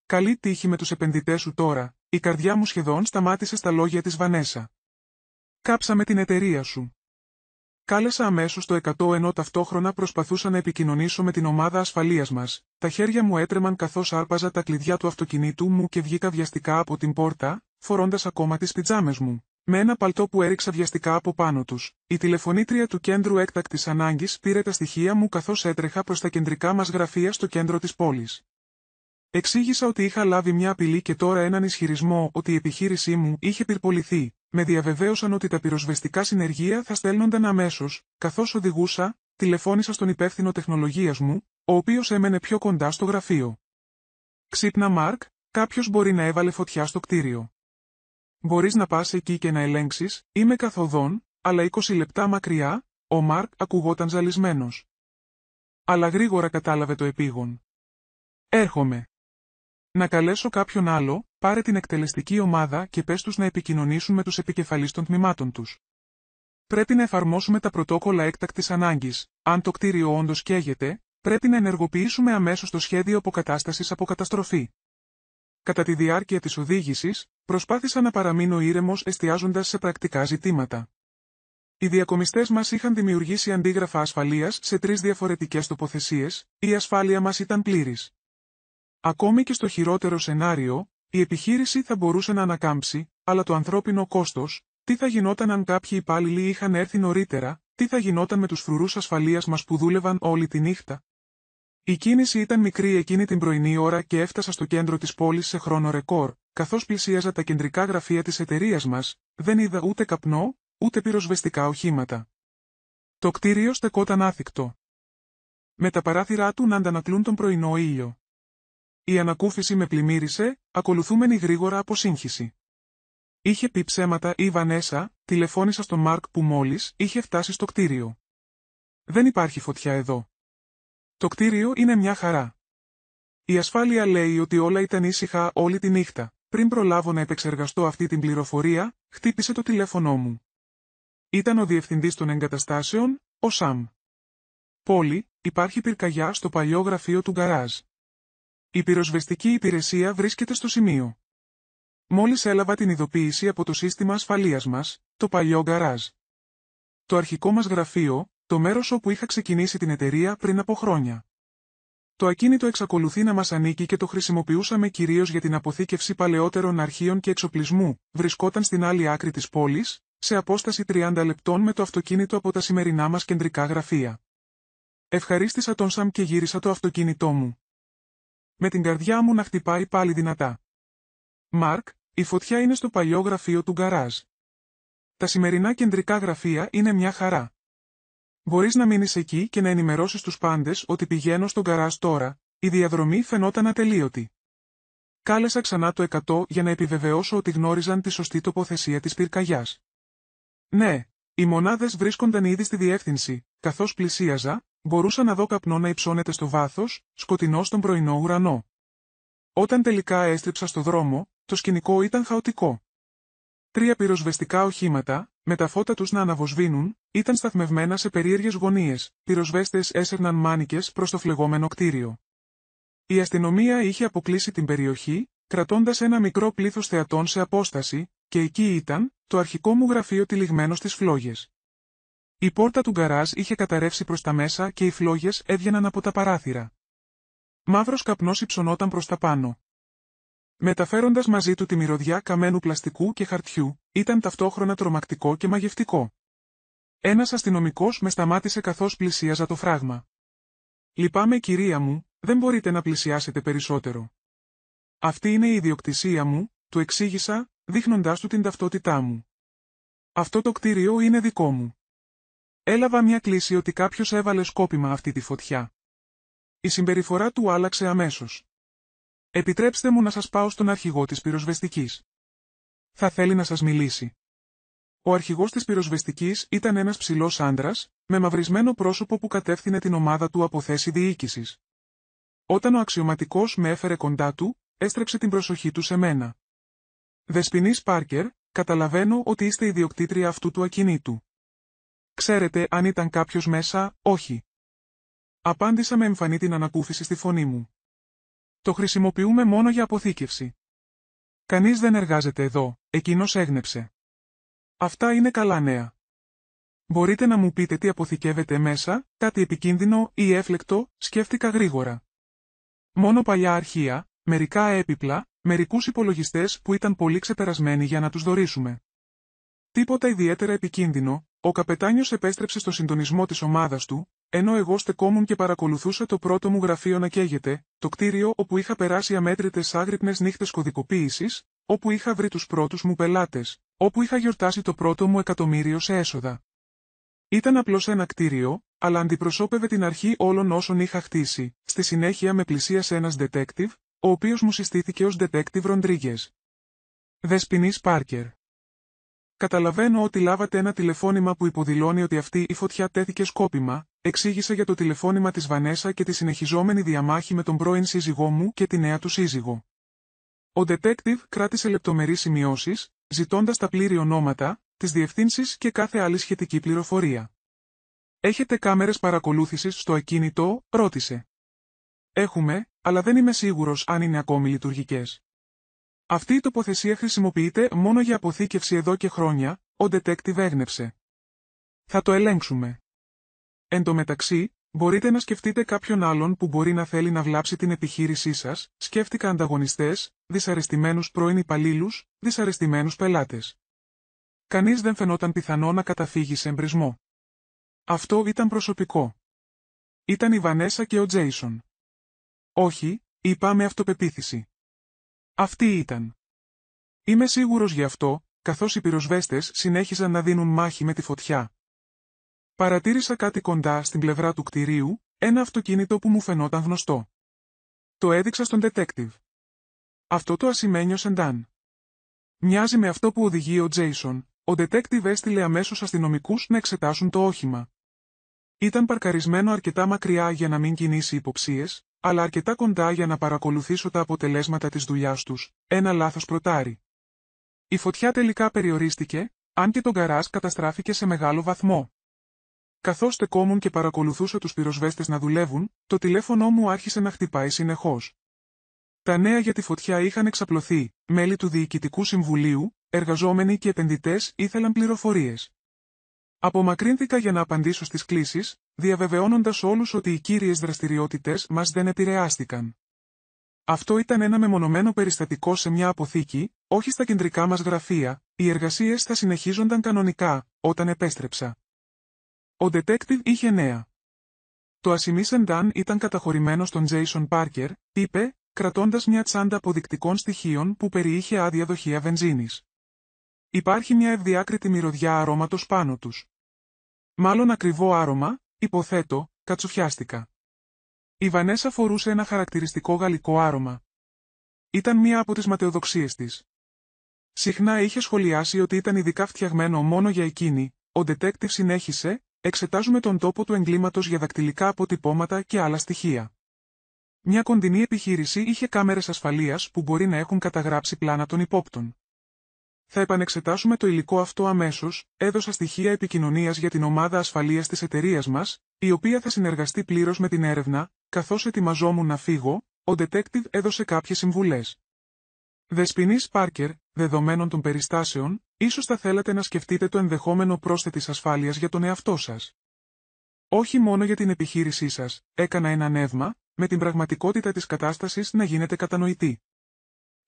«Καλή τύχη με τους επενδυτές σου τώρα», η καρδιά μου σχεδόν σταμάτησε στα λόγια της Βανέσα. «Κάψαμε την εταιρεία σου». Κάλεσα αμέσως το 100 ενώ ταυτόχρονα προσπαθούσα να επικοινωνήσω με την ομάδα ασφαλείας μας. Τα χέρια μου έτρεμαν καθώς άρπαζα τα κλειδιά του αυτοκινήτου μου και βγήκα βιαστικά από την πόρτα, φορώντας ακόμα τις πιτζάμες μου, με ένα παλτό που έριξα βιαστικά από πάνω τους. Η τηλεφωνήτρια του κέντρου έκτακτης ανάγκης πήρε τα στοιχεία μου καθώς έτρεχα προς τα κεντρικά μας γραφεία στο κέντρο της πόλης. Εξήγησα ότι είχα λάβει μια απειλή και τώρα έναν ισχυρισμό ότι η επιχείρησή μου είχε πυρποληθεί. Με διαβεβαίωσαν ότι τα πυροσβεστικά συνεργεία θα στέλνονταν αμέσως, καθώς οδηγούσα, τηλεφώνησα στον υπεύθυνο τεχνολογίας μου, ο οποίος έμενε πιο κοντά στο γραφείο. «Ξύπνα Μάρκ, κάποιος μπορεί να έβαλε φωτιά στο κτίριο. Μπορείς να πας εκεί και να ελέγξεις, είμαι καθοδόν, αλλά 20 λεπτά μακριά», ο Μάρκ ακουγόταν ζαλισμένος. Αλλά γρήγορα κατάλαβε το επίγον. «Έρχομαι. Να καλέσω κάποιον άλλο, πάρε την εκτελεστική ομάδα και πες τους να επικοινωνήσουν με τους επικεφαλείς των τμήματων τους. Πρέπει να εφαρμόσουμε τα πρωτόκολλα έκτακτης ανάγκης. Αν το κτίριο όντως καίγεται, πρέπει να ενεργοποιήσουμε αμέσως το σχέδιο αποκατάστασης από καταστροφή». Κατά τη διάρκεια της οδήγησης, προσπάθησα να παραμείνω ήρεμος εστιάζοντας σε πρακτικά ζητήματα. Οι διακομιστές μας είχαν δημιουργήσει αντίγραφα ασφαλείας σε 3 διαφορετικές τοποθεσίες, η ασφάλεια μας ήταν πλήρης. Ακόμη και στο χειρότερο σενάριο, η επιχείρηση θα μπορούσε να ανακάμψει, αλλά το ανθρώπινο κόστος, τι θα γινόταν αν κάποιοι υπάλληλοι είχαν έρθει νωρίτερα, τι θα γινόταν με τους φρουρούς ασφαλείας μας που δούλευαν όλη τη νύχτα. Η κίνηση ήταν μικρή εκείνη την πρωινή ώρα και έφτασα στο κέντρο της πόλης σε χρόνο ρεκόρ, καθώς πλησίαζα τα κεντρικά γραφεία της εταιρείας μας, δεν είδα ούτε καπνό, ούτε πυροσβεστικά οχήματα. Το κτίριο στεκόταν άθικτο. Με τα παράθυρά του να αντανακλούν τον πρωινό ήλιο. Η ανακούφιση με πλημμύρισε, ακολουθούμενη γρήγορα από σύγχυση. Είχε πει ψέματα η Βανέσα, τηλεφώνησα στον Μάρκ που μόλις είχε φτάσει στο κτίριο. Δεν υπάρχει φωτιά εδώ. Το κτίριο είναι μια χαρά. Η ασφάλεια λέει ότι όλα ήταν ήσυχα όλη τη νύχτα. Πριν προλάβω να επεξεργαστώ αυτή την πληροφορία, χτύπησε το τηλέφωνό μου. Ήταν ο διευθυντής των εγκαταστάσεων, ο Σαμ. Πόλη, υπάρχει πυρκαγιά στο παλιό γραφείο του γκαράζ. Η πυροσβεστική υπηρεσία βρίσκεται στο σημείο. Μόλις έλαβα την ειδοποίηση από το σύστημα ασφαλείας μας, το παλιό γκαράζ. Το αρχικό μας γραφείο, το μέρος όπου είχα ξεκινήσει την εταιρεία πριν από χρόνια. Το ακίνητο εξακολουθεί να μας ανήκει και το χρησιμοποιούσαμε κυρίως για την αποθήκευση παλαιότερων αρχείων και εξοπλισμού, βρισκόταν στην άλλη άκρη της πόλης, σε απόσταση 30 λεπτών με το αυτοκίνητο από τα σημερινά μας κεντρικά γραφεία. Ευχαρίστησα τον Σαμ και γύρισα το αυτοκίνητό μου. Με την καρδιά μου να χτυπάει πάλι δυνατά. Μαρκ, η φωτιά είναι στο παλιό γραφείο του γκαράζ. Τα σημερινά κεντρικά γραφεία είναι μια χαρά. Μπορείς να μείνεις εκεί και να ενημερώσεις τους πάντες ότι πηγαίνω στο γκαράζ τώρα, η διαδρομή φαινόταν ατελείωτη. Κάλεσα ξανά το 100 για να επιβεβαιώσω ότι γνώριζαν τη σωστή τοποθεσία της πυρκαγιάς. Ναι, οι μονάδες βρίσκονταν ήδη στη διεύθυνση, καθώς πλησίαζα, μπορούσα να δω καπνό να υψώνεται στο βάθος, σκοτεινό στον πρωινό ουρανό. Όταν τελικά έστριψα στο δρόμο, το σκηνικό ήταν χαοτικό. 3 πυροσβεστικά οχήματα, με τα φώτα τους να αναβοσβήνουν, ήταν σταθμευμένα σε περίεργες γωνίες, πυροσβέστες έσερναν μάνικες προς το φλεγόμενο κτίριο. Η αστυνομία είχε αποκλείσει την περιοχή, κρατώντας ένα μικρό πλήθος θεατών σε απόσταση, και εκεί ήταν, το αρχικό μου γραφείο τυλιγμένο στις φλόγες. Η πόρτα του γκαράζ είχε καταρρεύσει προς τα μέσα και οι φλόγες έβγαιναν από τα παράθυρα. Μαύρος καπνός υψωνόταν προς τα πάνω. Μεταφέροντας μαζί του τη μυρωδιά καμένου πλαστικού και χαρτιού, ήταν ταυτόχρονα τρομακτικό και μαγευτικό. Ένας αστυνομικός με σταμάτησε καθώς πλησίαζα το φράγμα. «Λυπάμαι κυρία μου, δεν μπορείτε να πλησιάσετε περισσότερο. Αυτή είναι η ιδιοκτησία μου», του εξήγησα, δείχνοντάς του την ταυτότητά μου. «Αυτό το κτίριο είναι δικό μου». Έλαβα μια κλίση ότι κάποιος έβαλε σκόπιμα αυτή τη φωτιά. Η συμπεριφορά του άλλαξε αμέσως. «Επιτρέψτε μου να σας πάω στον αρχηγό της πυροσβεστικής. Θα θέλει να σας μιλήσει». Ο αρχηγός της πυροσβεστικής ήταν ένας ψηλός άντρας, με μαυρισμένο πρόσωπο που κατεύθυνε την ομάδα του από θέση διοίκησης. Όταν ο αξιωματικός με έφερε κοντά του, έστρεψε την προσοχή του σε μένα. «Δεσποινής Πάρκερ, καταλαβαίνω ότι είστε ιδιοκτήτρια αυτού του ακινήτου. Ξέρετε αν ήταν κάποιος μέσα?» «Όχι». Απάντησα με εμφανή την ανακούφιση στη φωνή μου. «Το χρησιμοποιούμε μόνο για αποθήκευση. Κανείς δεν εργάζεται εδώ», εκείνος έγνεψε. «Αυτά είναι καλά νέα. Μπορείτε να μου πείτε τι αποθηκεύετε μέσα?» «Κάτι επικίνδυνο ή έφλεκτο», σκέφτηκα γρήγορα. «Μόνο παλιά αρχεία, μερικά έπιπλα, μερικούς υπολογιστές που ήταν πολύ ξεπερασμένοι για να τους δωρήσουμε». «Τίποτα ιδιαίτερα επικίνδυνο», ο καπετάνιος επέστρεψε στο συντονισμό της ομάδας του, ενώ εγώ στεκόμουν και παρακολουθούσα το πρώτο μου γραφείο να καίγεται, το κτίριο όπου είχα περάσει αμέτρητες άγρυπνες νύχτες κωδικοποίησης, όπου είχα βρει τους πρώτους μου πελάτες, όπου είχα γιορτάσει το πρώτο μου εκατομμύριο σε έσοδα. Ήταν απλώς ένα κτίριο, αλλά αντιπροσώπευε την αρχή όλων όσων είχα χτίσει. Στη συνέχεια με πλησίασε ένας detective, ο οποίος μου συστήθηκε ως Detective Ροντρίγκες. «Δεσποινής Πάρκερ. Καταλαβαίνω ότι λάβατε ένα τηλεφώνημα που υποδηλώνει ότι αυτή η φωτιά τέθηκε σκόπιμα», εξήγησε για το τηλεφώνημα της Βανέσα και τη συνεχιζόμενη διαμάχη με τον πρώην σύζυγό μου και τη νέα του σύζυγο. Ο detective κράτησε λεπτομερείς σημειώσεις, ζητώντας τα πλήρη ονόματα, τις διευθύνσεις και κάθε άλλη σχετική πληροφορία. «Έχετε κάμερες παρακολούθησης στο ακίνητο?» ρώτησε. «Έχουμε, αλλά δεν είμαι σίγουρος αν είναι ακόμη λειτουργικές. Αυτή η τοποθεσία χρησιμοποιείται μόνο για αποθήκευση εδώ και χρόνια», ο detective έγνεψε. «Θα το ελέγξουμε. Εν τω μεταξύ, μπορείτε να σκεφτείτε κάποιον άλλον που μπορεί να θέλει να βλάψει την επιχείρησή σας», σκέφτηκα ανταγωνιστές, δυσαρεστημένους πρώην υπαλλήλους, δυσαρεστημένους πελάτες. Κανείς δεν φαινόταν πιθανό να καταφύγει σε εμπρισμό. Αυτό ήταν προσωπικό. Ήταν η Βανέσα και ο Τζέισον. «Όχι», είπα με αυτοπεποίθηση. «Αυτή ήταν. Είμαι σίγουρος γι' αυτό», καθώς οι πυροσβέστες συνέχιζαν να δίνουν μάχη με τη φωτιά. Παρατήρησα κάτι κοντά στην πλευρά του κτηρίου, ένα αυτοκίνητο που μου φαινόταν γνωστό. Το έδειξα στον detective. «Αυτό το ασημένιο σεντάν. Μοιάζει με αυτό που οδηγεί ο Τζέισον». Ο detective έστειλε αμέσως αστυνομικούς να εξετάσουν το όχημα. Ήταν παρκαρισμένο αρκετά μακριά για να μην κινήσει υποψίες, αλλά αρκετά κοντά για να παρακολουθήσω τα αποτελέσματα της δουλειάς τους, ένα λάθος προτάρι. Η φωτιά τελικά περιορίστηκε, αν και το γκαράζ καταστράφηκε σε μεγάλο βαθμό. Καθώς στεκόμουν και παρακολουθούσα τους πυροσβέστες να δουλεύουν, το τηλέφωνό μου άρχισε να χτυπάει συνεχώς. Τα νέα για τη φωτιά είχαν εξαπλωθεί, μέλη του Διοικητικού Συμβουλίου, εργαζόμενοι και επενδυτές ήθελαν πληροφορίες. Απομακρύνθηκα για να απαντήσω στις κλήσεις, διαβεβαιώνοντας όλους ότι οι κύριες δραστηριότητες μας δεν επηρεάστηκαν. Αυτό ήταν ένα μεμονωμένο περιστατικό σε μια αποθήκη, όχι στα κεντρικά μας γραφεία, οι εργασίες θα συνεχίζονταν κανονικά, όταν επέστρεψα. Ο detective είχε νέα. Το ασημίσεντάν ήταν καταχωρημένο στον Jason Parker, είπε, κρατώντας μια τσάντα αποδεικτικών στοιχείων που περιείχε άδεια δοχεία βενζίνης. Υπάρχει μια ευδιάκριτη μυρωδιά αρώματος πάνω τους. Μάλλον ακριβό άρωμα, υποθέτω, κατσουφιάστηκα. Η Βανέσα φορούσε ένα χαρακτηριστικό γαλλικό άρωμα. Ήταν μία από τις ματαιοδοξίες της. Συχνά είχε σχολιάσει ότι ήταν ειδικά φτιαγμένο μόνο για εκείνη, ο detective συνέχισε, εξετάζουμε τον τόπο του εγκλήματος για δακτυλικά αποτυπώματα και άλλα στοιχεία. Μια κοντινή επιχείρηση είχε κάμερες ασφαλείας που μπορεί να έχουν καταγράψει πλάνα των υπόπτων. Θα επανεξετάσουμε το υλικό αυτό αμέσως, έδωσα στοιχεία επικοινωνίας για την ομάδα ασφαλείας της εταιρείας μας, η οποία θα συνεργαστεί πλήρως με την έρευνα, καθώς ετοιμαζόμουν να φύγω, ο detective έδωσε κάποιες συμβουλές. Δεσποινής Πάρκερ, δεδομένων των περιστάσεων, ίσως θα θέλατε να σκεφτείτε το ενδεχόμενο πρόσθετης ασφάλειας για τον εαυτό σας. Όχι μόνο για την επιχείρησή σας, έκανα ένα νεύμα, με την πραγματικότητα της κατάστασης να γίνεται κατανοητή.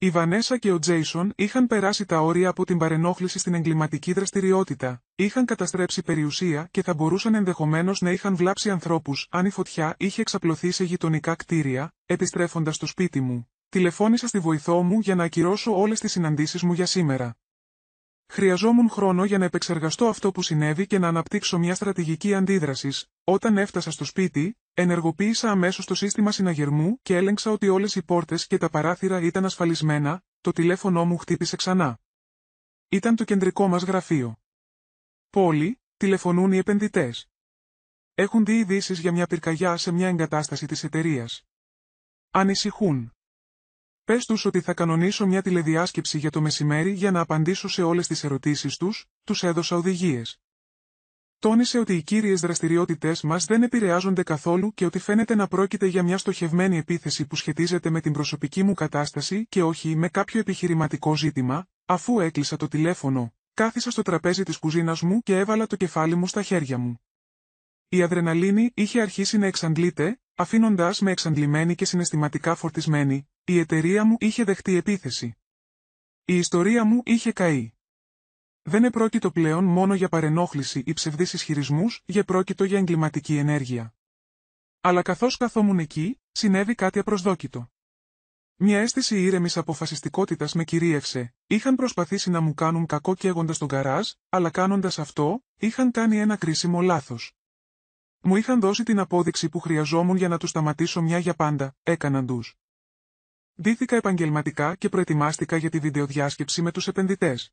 Η Βανέσα και ο Τζέισον είχαν περάσει τα όρια από την παρενόχληση στην εγκληματική δραστηριότητα, είχαν καταστρέψει περιουσία και θα μπορούσαν ενδεχομένως να είχαν βλάψει ανθρώπους αν η φωτιά είχε εξαπλωθεί σε γειτονικά κτίρια, επιστρέφοντας στο σπίτι μου. Τηλεφώνησα στη βοηθό μου για να ακυρώσω όλες τις συναντήσεις μου για σήμερα. Χρειαζόμουν χρόνο για να επεξεργαστώ αυτό που συνέβη και να αναπτύξω μια στρατηγική αντίδρασης. Όταν έφτασα στο σπίτι, ενεργοποίησα αμέσως το σύστημα συναγερμού και έλεγξα ότι όλες οι πόρτες και τα παράθυρα ήταν ασφαλισμένα, το τηλέφωνό μου χτύπησε ξανά. Ήταν το κεντρικό μας γραφείο. Πόλη, τηλεφωνούν οι επενδυτές. Έχουν δει ειδήσεις για μια πυρκαγιά σε μια εγκατάσταση της εταιρείας. Ανησυχούν. Πες τους ότι θα κανονίσω μια τηλεδιάσκεψη για το μεσημέρι για να απαντήσω σε όλες τις ερωτήσεις τους, τους έδωσα οδηγίες. Τόνισε ότι οι κύριες δραστηριότητες μας δεν επηρεάζονται καθόλου και ότι φαίνεται να πρόκειται για μια στοχευμένη επίθεση που σχετίζεται με την προσωπική μου κατάσταση και όχι με κάποιο επιχειρηματικό ζήτημα. Αφού έκλεισα το τηλέφωνο, κάθισα στο τραπέζι της κουζίνας μου και έβαλα το κεφάλι μου στα χέρια μου. Η αδρεναλίνη είχε αρχίσει να εξαντλείται, αφήνοντας με εξαντλημένη και συναισθηματικά φορτισμένη. Η εταιρεία μου είχε δεχτεί επίθεση. Η ιστορία μου είχε καεί. Δεν επρόκειτο πλέον μόνο για παρενόχληση ή ψευδείς ισχυρισμούς, πρόκειτο για εγκληματική ενέργεια. Αλλά καθώς καθόμουν εκεί, συνέβη κάτι απροσδόκητο. Μια αίσθηση ήρεμης αποφασιστικότητας με κυρίευσε. Είχαν προσπαθήσει να μου κάνουν κακό καίγοντας τον γκαράζ, αλλά κάνοντας αυτό, είχαν κάνει ένα κρίσιμο λάθος. Μου είχαν δώσει την απόδειξη που χρειαζόμουν για να τους σταματήσω μια για πάντα, έκαναν τους. Ντύθηκα επαγγελματικά και προετοιμάστηκα για τη βιντεοδιάσκεψη με τους επενδυτές.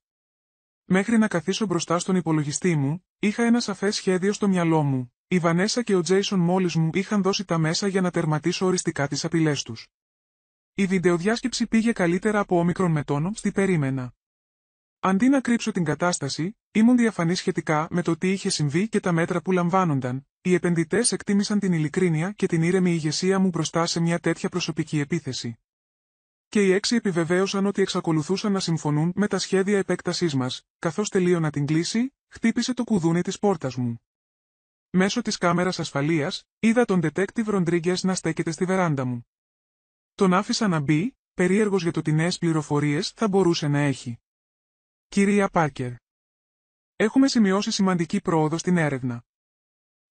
Μέχρι να καθίσω μπροστά στον υπολογιστή μου, είχα ένα σαφές σχέδιο στο μυαλό μου. Η Βανέσα και ο Τζέισον μόλις μου είχαν δώσει τα μέσα για να τερματίσω οριστικά τις απειλές τους. Η βιντεοδιάσκεψη πήγε καλύτερα από όμικρον με τόνο, στη περίμενα. Αντί να κρύψω την κατάσταση, ήμουν διαφανής σχετικά με το τι είχε συμβεί και τα μέτρα που λαμβάνονταν. Οι επενδυτές εκτίμησαν την ειλικρίνεια και την ήρεμη ηγεσία μου μπροστά σε μια τέτοια προσωπική επίθεση. Και οι 6 επιβεβαίωσαν ότι εξακολουθούσαν να συμφωνούν με τα σχέδια επέκτασής μας. Καθώς τελείωνα την κλήση, χτύπησε το κουδούνι της πόρτας μου. Μέσω της κάμερας ασφαλείας, είδα τον detective Rodriguez να στέκεται στη βεράντα μου. Τον άφησα να μπει, περίεργος για το τι νέες πληροφορίες θα μπορούσε να έχει. Κυρία Πάρκερ, έχουμε σημειώσει σημαντική πρόοδο στην έρευνα.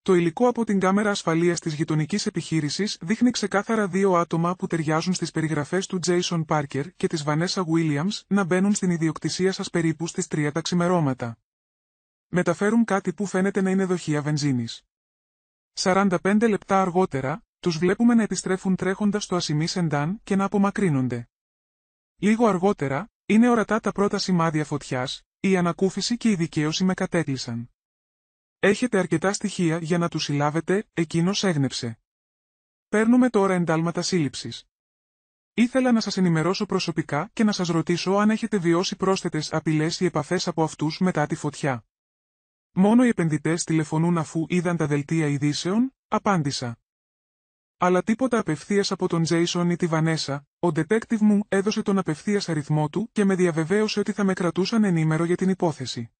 Το υλικό από την κάμερα ασφαλείας της γειτονικής επιχείρησης δείχνει ξεκάθαρα 2 άτομα που ταιριάζουν στις περιγραφές του Jason Parker και της Vanessa Williams να μπαίνουν στην ιδιοκτησία σας περίπου στις 3 τα ξημερώματα. Μεταφέρουν κάτι που φαίνεται να είναι δοχεία βενζίνης. 45 λεπτά αργότερα, τους βλέπουμε να επιστρέφουν τρέχοντας στο ασημί Σεντάν και να απομακρύνονται. Λίγο αργότερα, είναι ορατά τα πρώτα σημάδια φωτιάς, η ανακούφιση και η δικαίωση με κατέκλυσαν. Έχετε αρκετά στοιχεία για να τους συλλάβετε, εκείνος έγνεψε. Παίρνουμε τώρα εντάλματα σύλληψης. Ήθελα να σας ενημερώσω προσωπικά και να σας ρωτήσω αν έχετε βιώσει πρόσθετες απειλές ή επαφές από αυτούς μετά τη φωτιά. Μόνο οι επενδυτές τηλεφωνούν αφού είδαν τα δελτία ειδήσεων, απάντησα. Αλλά τίποτα απευθείας από τον Τζέισον ή τη Βανέσα, ο detective μου έδωσε τον απευθείας αριθμό του και με διαβεβαίωσε ότι θα με κρατούσαν ενήμερο για την υπόθεση.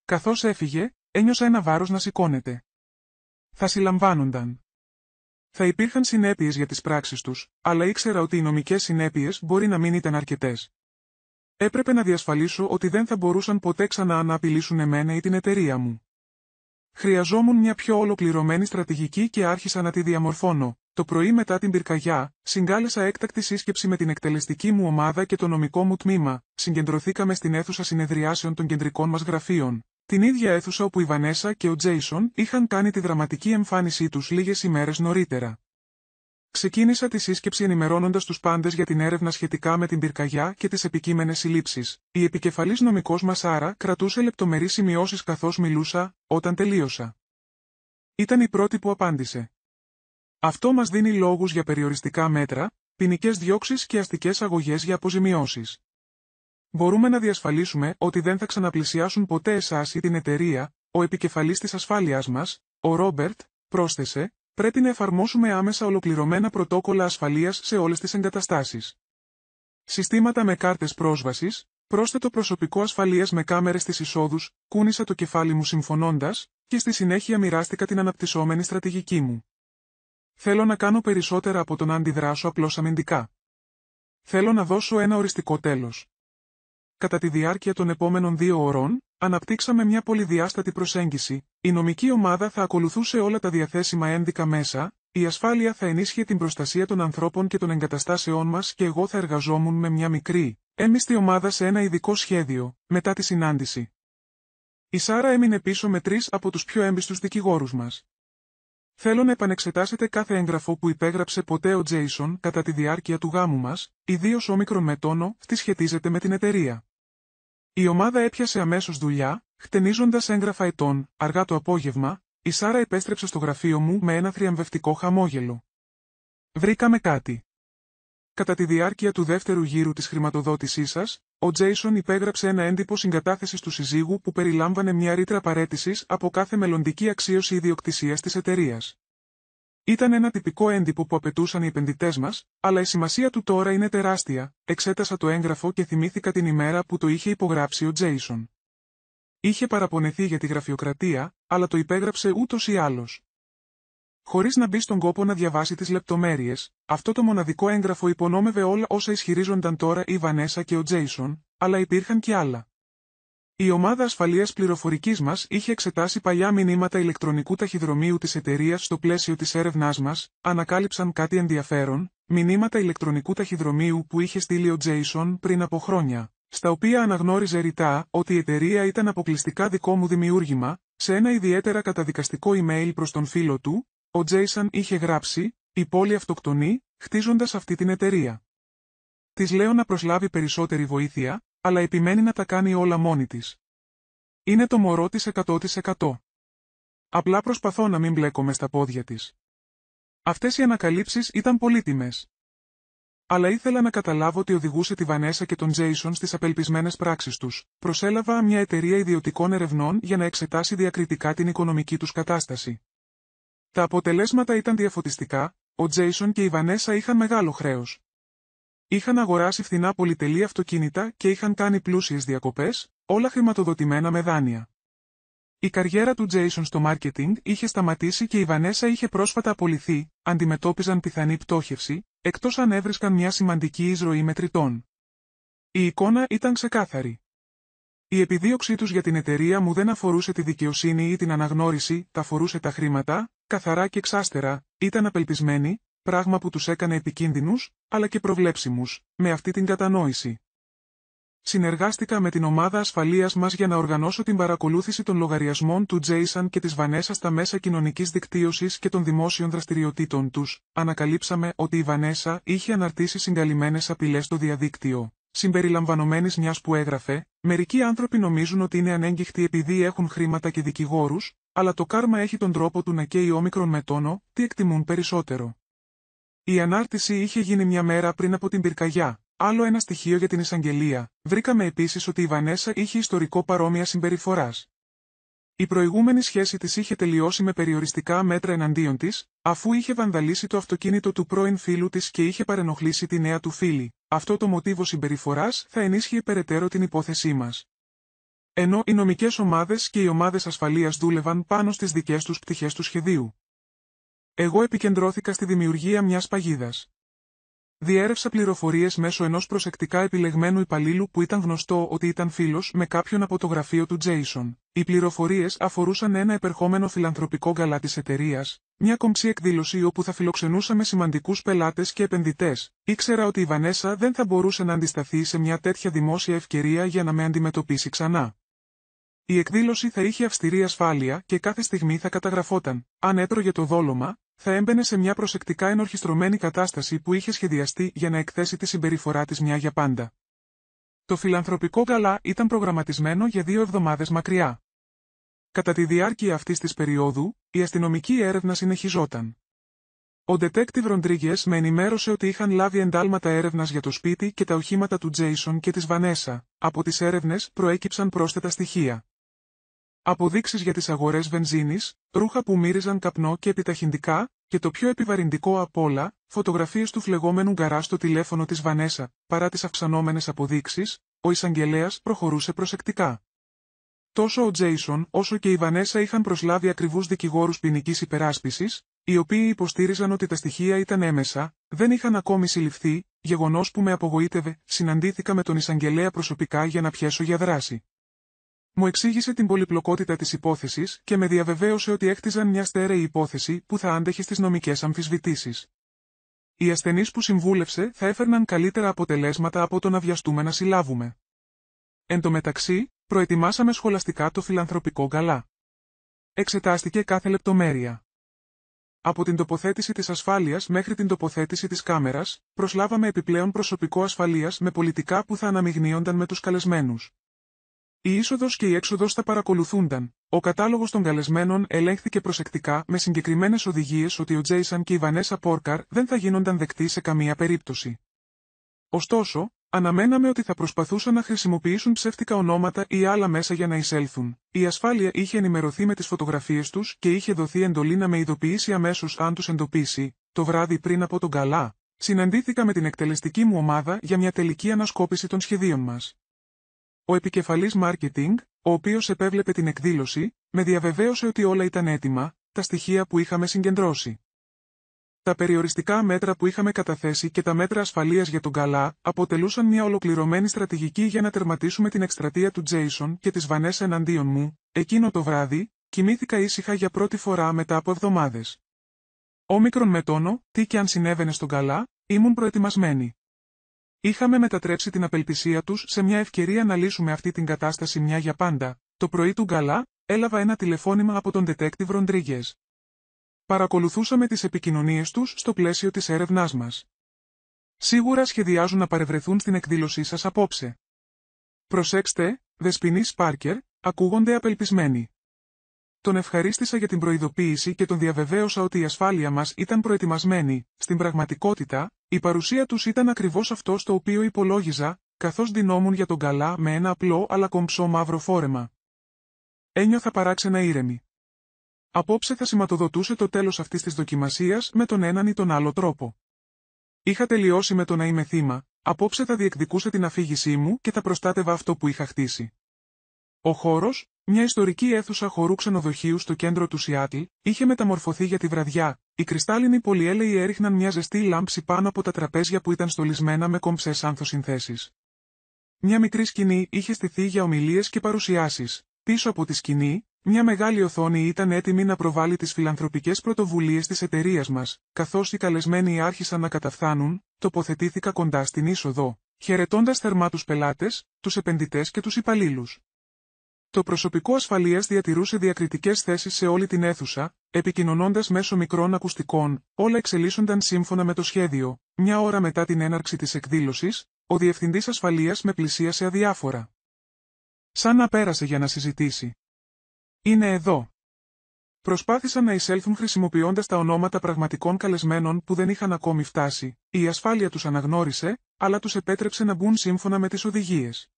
Καθώς έφυγε, ένιωσα ένα βάρος να σηκώνεται. Θα συλλαμβάνονταν. Θα υπήρχαν συνέπειες για τις πράξεις τους, αλλά ήξερα ότι οι νομικές συνέπειες μπορεί να μην ήταν αρκετές. Έπρεπε να διασφαλίσω ότι δεν θα μπορούσαν ποτέ ξανά να απειλήσουν εμένα ή την εταιρεία μου. Χρειαζόμουν μια πιο ολοκληρωμένη στρατηγική και άρχισα να τη διαμορφώνω. Το πρωί μετά την πυρκαγιά, συγκάλεσα έκτακτη σύσκεψη με την εκτελεστική μου ομάδα και το νομικό μου τμήμα. Συγκεντρωθήκαμε στην αίθουσα συνεδριάσεων των κεντρικών μας γραφείων. Την ίδια αίθουσα όπου η Βανέσα και ο Τζέισον είχαν κάνει τη δραματική εμφάνισή τους λίγες ημέρες νωρίτερα. Ξεκίνησα τη σύσκεψη ενημερώνοντας τους πάντες για την έρευνα σχετικά με την πυρκαγιά και τις επικείμενες συλλήψεις. Η επικεφαλής νομικός μας Άρα κρατούσε λεπτομερείς σημειώσεις καθώς μιλούσα, όταν τελείωσα. Ήταν η πρώτη που απάντησε. Αυτό μας δίνει λόγους για περιοριστικά μέτρα, ποινικές διώξεις και αστικές αγωγές για αποζημιώσεις. Μπορούμε να διασφαλίσουμε ότι δεν θα ξαναπλησιάσουν ποτέ εσάς ή την εταιρεία, ο επικεφαλής της ασφάλειάς μας, ο Ρόμπερτ, πρόσθεσε. Πρέπει να εφαρμόσουμε άμεσα ολοκληρωμένα πρωτόκολλα ασφαλείας σε όλες τις εγκαταστάσεις. Συστήματα με κάρτες πρόσβασης, πρόσθετο προσωπικό ασφαλείας με κάμερες στις εισόδους, κούνησα το κεφάλι μου συμφωνώντας, και στη συνέχεια μοιράστηκα την αναπτυσσόμενη στρατηγική μου. Θέλω να κάνω περισσότερα από το να αντιδράσω απλώς αμυντικά. Θέλω να δώσω ένα οριστικό τέλος. Κατά τη διάρκεια των επόμενων 2 ωρών, αναπτύξαμε μια πολυδιάστατη προσέγγιση. Η νομική ομάδα θα ακολουθούσε όλα τα διαθέσιμα ένδικα μέσα, η ασφάλεια θα ενίσχυε την προστασία των ανθρώπων και των εγκαταστάσεών μας και εγώ θα εργαζόμουν με μια μικρή, έμμυστη ομάδα σε ένα ειδικό σχέδιο, μετά τη συνάντηση. Η Σάρα έμεινε πίσω με 3 από τους πιο έμπιστους δικηγόρους μας. Θέλω να επανεξετάσετε κάθε έγγραφο που υπέγραψε ποτέ ο Τζέισον κατά τη διάρκεια του γάμου μας, ιδίως όμικρον με τόνο, τι σχετίζεται με την εταιρεία. Η ομάδα έπιασε αμέσως δουλειά, χτενίζοντας έγγραφα ετών. Αργά το απόγευμα, η Σάρα επέστρεψε στο γραφείο μου με ένα θριαμβευτικό χαμόγελο. Βρήκαμε κάτι. Κατά τη διάρκεια του δεύτερου γύρου της χρηματοδότησής σας, ο Τζέισον υπέγραψε ένα έντυπο συγκατάθεσης του συζύγου που περιλάμβανε μια ρήτρα παραίτησης από κάθε μελλοντική αξίωση ιδιοκτησίας της εταιρείας. Ήταν ένα τυπικό έντυπο που απαιτούσαν οι επενδυτές μας, αλλά η σημασία του τώρα είναι τεράστια. Εξέτασα το έγγραφο και θυμήθηκα την ημέρα που το είχε υπογράψει ο Τζέισον. Είχε παραπονεθεί για τη γραφειοκρατία, αλλά το υπέγραψε ούτως ή άλλως. Χωρίς να μπει στον κόπο να διαβάσει τις λεπτομέρειες, αυτό το μοναδικό έγγραφο υπονόμευε όλα όσα ισχυρίζονταν τώρα η Βανέσα και ο Τζέισον, αλλά υπήρχαν και άλλα. Η ομάδα ασφαλείας πληροφορικής μας είχε εξετάσει παλιά μηνύματα ηλεκτρονικού ταχυδρομείου της εταιρείας στο πλαίσιο της έρευνάς μας, ανακάλυψαν κάτι ενδιαφέρον, μηνύματα ηλεκτρονικού ταχυδρομείου που είχε στείλει ο Τζέισον πριν από χρόνια, στα οποία αναγνώριζε ρητά ότι η εταιρεία ήταν αποκλειστικά δικό μου δημιούργημα. Σε ένα ιδιαίτερα καταδικαστικό email προς τον φίλο του, ο Τζέισον είχε γράψει: «Η πόλη αυτοκτονεί, χτίζοντας αυτή την εταιρεία. Της λέω να προσλάβει περισσότερη βοήθεια, αλλά επιμένει να τα κάνει όλα μόνη της. Είναι το μωρό της 100%. Απλά προσπαθώ να μην μπλέκομαι στα πόδια της». Αυτές οι ανακαλύψεις ήταν πολύτιμες. Αλλά ήθελα να καταλάβω τι οδηγούσε τη Βανέσα και τον Τζέισον στις απελπισμένες πράξεις τους. Προσέλαβα μια εταιρεία ιδιωτικών ερευνών για να εξετάσει διακριτικά την οικονομική τους κατάσταση. Τα αποτελέσματα ήταν διαφωτιστικά, ο Τζέισον και η Βανέσα είχαν μεγάλο χρέος. Είχαν αγοράσει φθηνά πολυτελή αυτοκίνητα και είχαν κάνει πλούσιες διακοπές, όλα χρηματοδοτημένα με δάνεια. Η καριέρα του Τζέισον στο μάρκετινγκ είχε σταματήσει και η Βανέσα είχε πρόσφατα απολυθεί, αντιμετώπιζαν πιθανή πτώχευση, εκτός αν έβρισκαν μια σημαντική εισρωή μετρητών. Η εικόνα ήταν ξεκάθαρη. Η επιδίωξή τους για την εταιρεία μου δεν αφορούσε τη δικαιοσύνη ή την αναγνώριση, τα αφορούσε τα χρήματα, καθαρά και εξάστερα, ήταν απελπισμένοι, πράγμα που τους έκανε επικίνδυνους, αλλά και προβλέψιμους, με αυτή την κατανόηση. Συνεργάστηκα με την ομάδα ασφαλείας μας για να οργανώσω την παρακολούθηση των λογαριασμών του Τζέισον και της Βανέσα στα μέσα κοινωνικής δικτύωσης και των δημόσιων δραστηριοτήτων τους. Ανακαλύψαμε ότι η Βανέσα είχε αναρτήσει συγκαλυμμένες απειλές στο διαδίκτυο, συμπεριλαμβανομένης μιας που έγραφε: «Μερικοί άνθρωποι νομίζουν ότι είναι ανέγκυχτοι επειδή έχουν χρήματα και δικηγόρους, αλλά το κάρμα έχει τον τρόπο του να καίει όμικρον με τόνο, τι εκτιμούν περισσότερο». Η ανάρτηση είχε γίνει μια μέρα πριν από την πυρκαγιά. Άλλο ένα στοιχείο για την εισαγγελία. Βρήκαμε επίσης ότι η Βανέσα είχε ιστορικό παρόμοια συμπεριφοράς. Η προηγούμενη σχέση της είχε τελειώσει με περιοριστικά μέτρα εναντίον της, αφού είχε βανδαλίσει το αυτοκίνητο του πρώην φίλου της και είχε παρενοχλήσει τη νέα του φίλη. Αυτό το μοτίβο συμπεριφοράς θα ενίσχυε περαιτέρω την υπόθεσή μας. Ενώ οι νομικές ομάδες και οι ομάδες ασφαλείας δούλευαν πάνω στις δικές τους πτυχές του σχεδίου. Εγώ επικεντρώθηκα στη δημιουργία μιας παγίδας. Διέρευσα πληροφορίες μέσω ενός προσεκτικά επιλεγμένου υπαλλήλου που ήταν γνωστό ότι ήταν φίλος με κάποιον από το γραφείο του Jason. Οι πληροφορίες αφορούσαν ένα επερχόμενο φιλανθρωπικό γκαλά της εταιρείας, μια κομψή εκδήλωση όπου θα φιλοξενούσαμε σημαντικούς πελάτες και επενδυτές. Ήξερα ότι η Βανέσα δεν θα μπορούσε να αντισταθεί σε μια τέτοια δημόσια ευκαιρία για να με αντιμετωπίσει ξανά. Η εκδήλωση θα είχε αυστηρή ασφάλεια και κάθε στιγμή θα καταγραφόταν. Αν έτρωγε το δόλωμα, θα έμπαινε σε μια προσεκτικά ενορχιστρωμένη κατάσταση που είχε σχεδιαστεί για να εκθέσει τη συμπεριφορά της μια για πάντα. Το φιλανθρωπικό γκαλά ήταν προγραμματισμένο για 2 εβδομάδες μακριά. Κατά τη διάρκεια αυτής της περίοδου, η αστυνομική έρευνα συνεχιζόταν. Ο Detective Rodriguez με ενημέρωσε ότι είχαν λάβει εντάλματα έρευνας για το σπίτι και τα οχήματα του Jason και της Βανέσα. Από τις έρευνες προέκυψαν πρόσθετα στοιχεία. Αποδείξεις για τις αγορές βενζίνης, ρούχα που μύριζαν καπνό και επιταχυντικά, και το πιο επιβαρυντικό απ' όλα, φωτογραφίες του φλεγόμενου γκαράζ στο τηλέφωνο της Βανέσα. Παρά τις αυξανόμενες αποδείξεις, ο εισαγγελέας προχωρούσε προσεκτικά. Τόσο ο Jason όσο και η Βανέσα είχαν προσλάβει ακριβούς δικηγόρους ποινικής υπεράσπισης, οι οποίοι υποστήριζαν ότι τα στοιχεία ήταν έμεσα, δεν είχαν ακόμη συλληφθεί, γεγονός που με απογοήτευε. Συναντήθηκα με τον εισαγγελέα προσωπικά για να πιέσω για δράση. Μου εξήγησε την πολυπλοκότητα της υπόθεσης και με διαβεβαίωσε ότι έχτιζαν μια στέρεη υπόθεση που θα άντεχε στις νομικές αμφισβητήσεις. Οι ασθενείς που συμβούλευσε θα έφερναν καλύτερα αποτελέσματα από το να βιαστούμε να συλλάβουμε. Εν τω μεταξύ, προετοιμάσαμε σχολαστικά το φιλανθρωπικό γκαλά. Εξετάστηκε κάθε λεπτομέρεια. Από την τοποθέτηση της ασφάλειας μέχρι την τοποθέτηση της κάμερας, προσλάβαμε επιπλέον προσωπικό ασφαλείας με πολιτικά που θα αναμειγνύονταν με τους καλεσμένους. Η είσοδος και η έξοδος θα παρακολουθούνταν. Ο κατάλογος των καλεσμένων ελέγχθηκε προσεκτικά με συγκεκριμένες οδηγίες ότι ο Jason και η Βανέσα Πόρκαρ δεν θα γίνονταν δεκτοί σε καμία περίπτωση. Ωστόσο, αναμέναμε ότι θα προσπαθούσαν να χρησιμοποιήσουν ψεύτικα ονόματα ή άλλα μέσα για να εισέλθουν. Η ασφάλεια είχε ενημερωθεί με τις φωτογραφίες τους και είχε δοθεί εντολή να με ειδοποιήσει αμέσως αν τους εντοπίσει. Το βράδυ πριν από τον γκαλά, συναντήθηκα με την εκτελεστική μου ομάδα για μια τελική ανασκόπηση των σχεδίων μας. Ο επικεφαλής marketing, ο οποίος επέβλεπε την εκδήλωση, με διαβεβαίωσε ότι όλα ήταν έτοιμα, τα στοιχεία που είχαμε συγκεντρώσει. Τα περιοριστικά μέτρα που είχαμε καταθέσει και τα μέτρα ασφαλείας για τον γκαλά αποτελούσαν μια ολοκληρωμένη στρατηγική για να τερματίσουμε την εκστρατεία του Jason και της Βανέσα εναντίον μου. Εκείνο το βράδυ, κοιμήθηκα ήσυχα για πρώτη φορά μετά από εβδομάδες. Όμικρον με τόνο, τι και αν συνέβαινε στον γκαλά, ήμουν προετοιμασμένη. Είχαμε μετατρέψει την απελπισία τους σε μια ευκαιρία να λύσουμε αυτή την κατάσταση μια για πάντα. Το πρωί του γκαλά, έλαβα ένα τηλεφώνημα από τον Detective Rodriguez. Παρακολουθούσαμε τις επικοινωνίες τους στο πλαίσιο της έρευνάς μας. Σίγουρα σχεδιάζουν να παρευρεθούν στην εκδήλωσή σας απόψε. Προσέξτε, δεσποινής Πάρκερ, ακούγονται απελπισμένοι. Τον ευχαρίστησα για την προειδοποίηση και τον διαβεβαίωσα ότι η ασφάλεια μας ήταν προετοιμασμένη. Στην πραγματικότητα, η παρουσία τους ήταν ακριβώς αυτό στο οποίο υπολόγιζα, καθώς ντυνόμουν για τον γκαλά με ένα απλό αλλά κομψό μαύρο φόρεμα. Ένιωθα παράξενα ήρεμη. Απόψε θα σηματοδοτούσε το τέλος αυτής της δοκιμασίας με τον έναν ή τον άλλο τρόπο. Είχα τελειώσει με το να είμαι θύμα, απόψε θα διεκδικούσε την αφήγησή μου και θα προστάτευα αυτό που είχα χτίσει. Ο χώρος, μια ιστορική αίθουσα χορού ξενοδοχείου στο κέντρο του Σιάτλ, είχε μεταμορφωθεί για τη βραδιά. Οι κρυστάλλινοι πολυέλαιοι έριχναν μια ζεστή λάμψη πάνω από τα τραπέζια που ήταν στολισμένα με κομψές άνθοσυνθέσεις. Μια μικρή σκηνή είχε στηθεί για ομιλίες και παρουσιάσεις. Πίσω από τη σκηνή, μια μεγάλη οθόνη ήταν έτοιμη να προβάλλει τις φιλανθρωπικές πρωτοβουλίες της εταιρείας μας. Καθώς οι καλεσμένοι άρχισαν να καταφθάνουν, τοποθετήθηκα κοντά στην είσοδο, χαιρετώντας θερμά τους πελάτες, τους επενδυτές και τους υπαλλήλους. Το προσωπικό ασφαλείας διατηρούσε διακριτικές θέσεις σε όλη την αίθουσα, επικοινωνώντας μέσω μικρών ακουστικών, όλα εξελίσσονταν σύμφωνα με το σχέδιο. Μια ώρα μετά την έναρξη της εκδήλωσης, ο διευθυντής ασφαλείας με πλησίασε αδιάφορα. Σαν να πέρασε για να συζητήσει. «Είναι εδώ». Προσπάθησαν να εισέλθουν χρησιμοποιώντας τα ονόματα πραγματικών καλεσμένων που δεν είχαν ακόμη φτάσει. Η ασφάλεια τους αναγνώρισε, αλλά τους επέτρεψε να μπουν σύμφωνα με τις οδηγίες.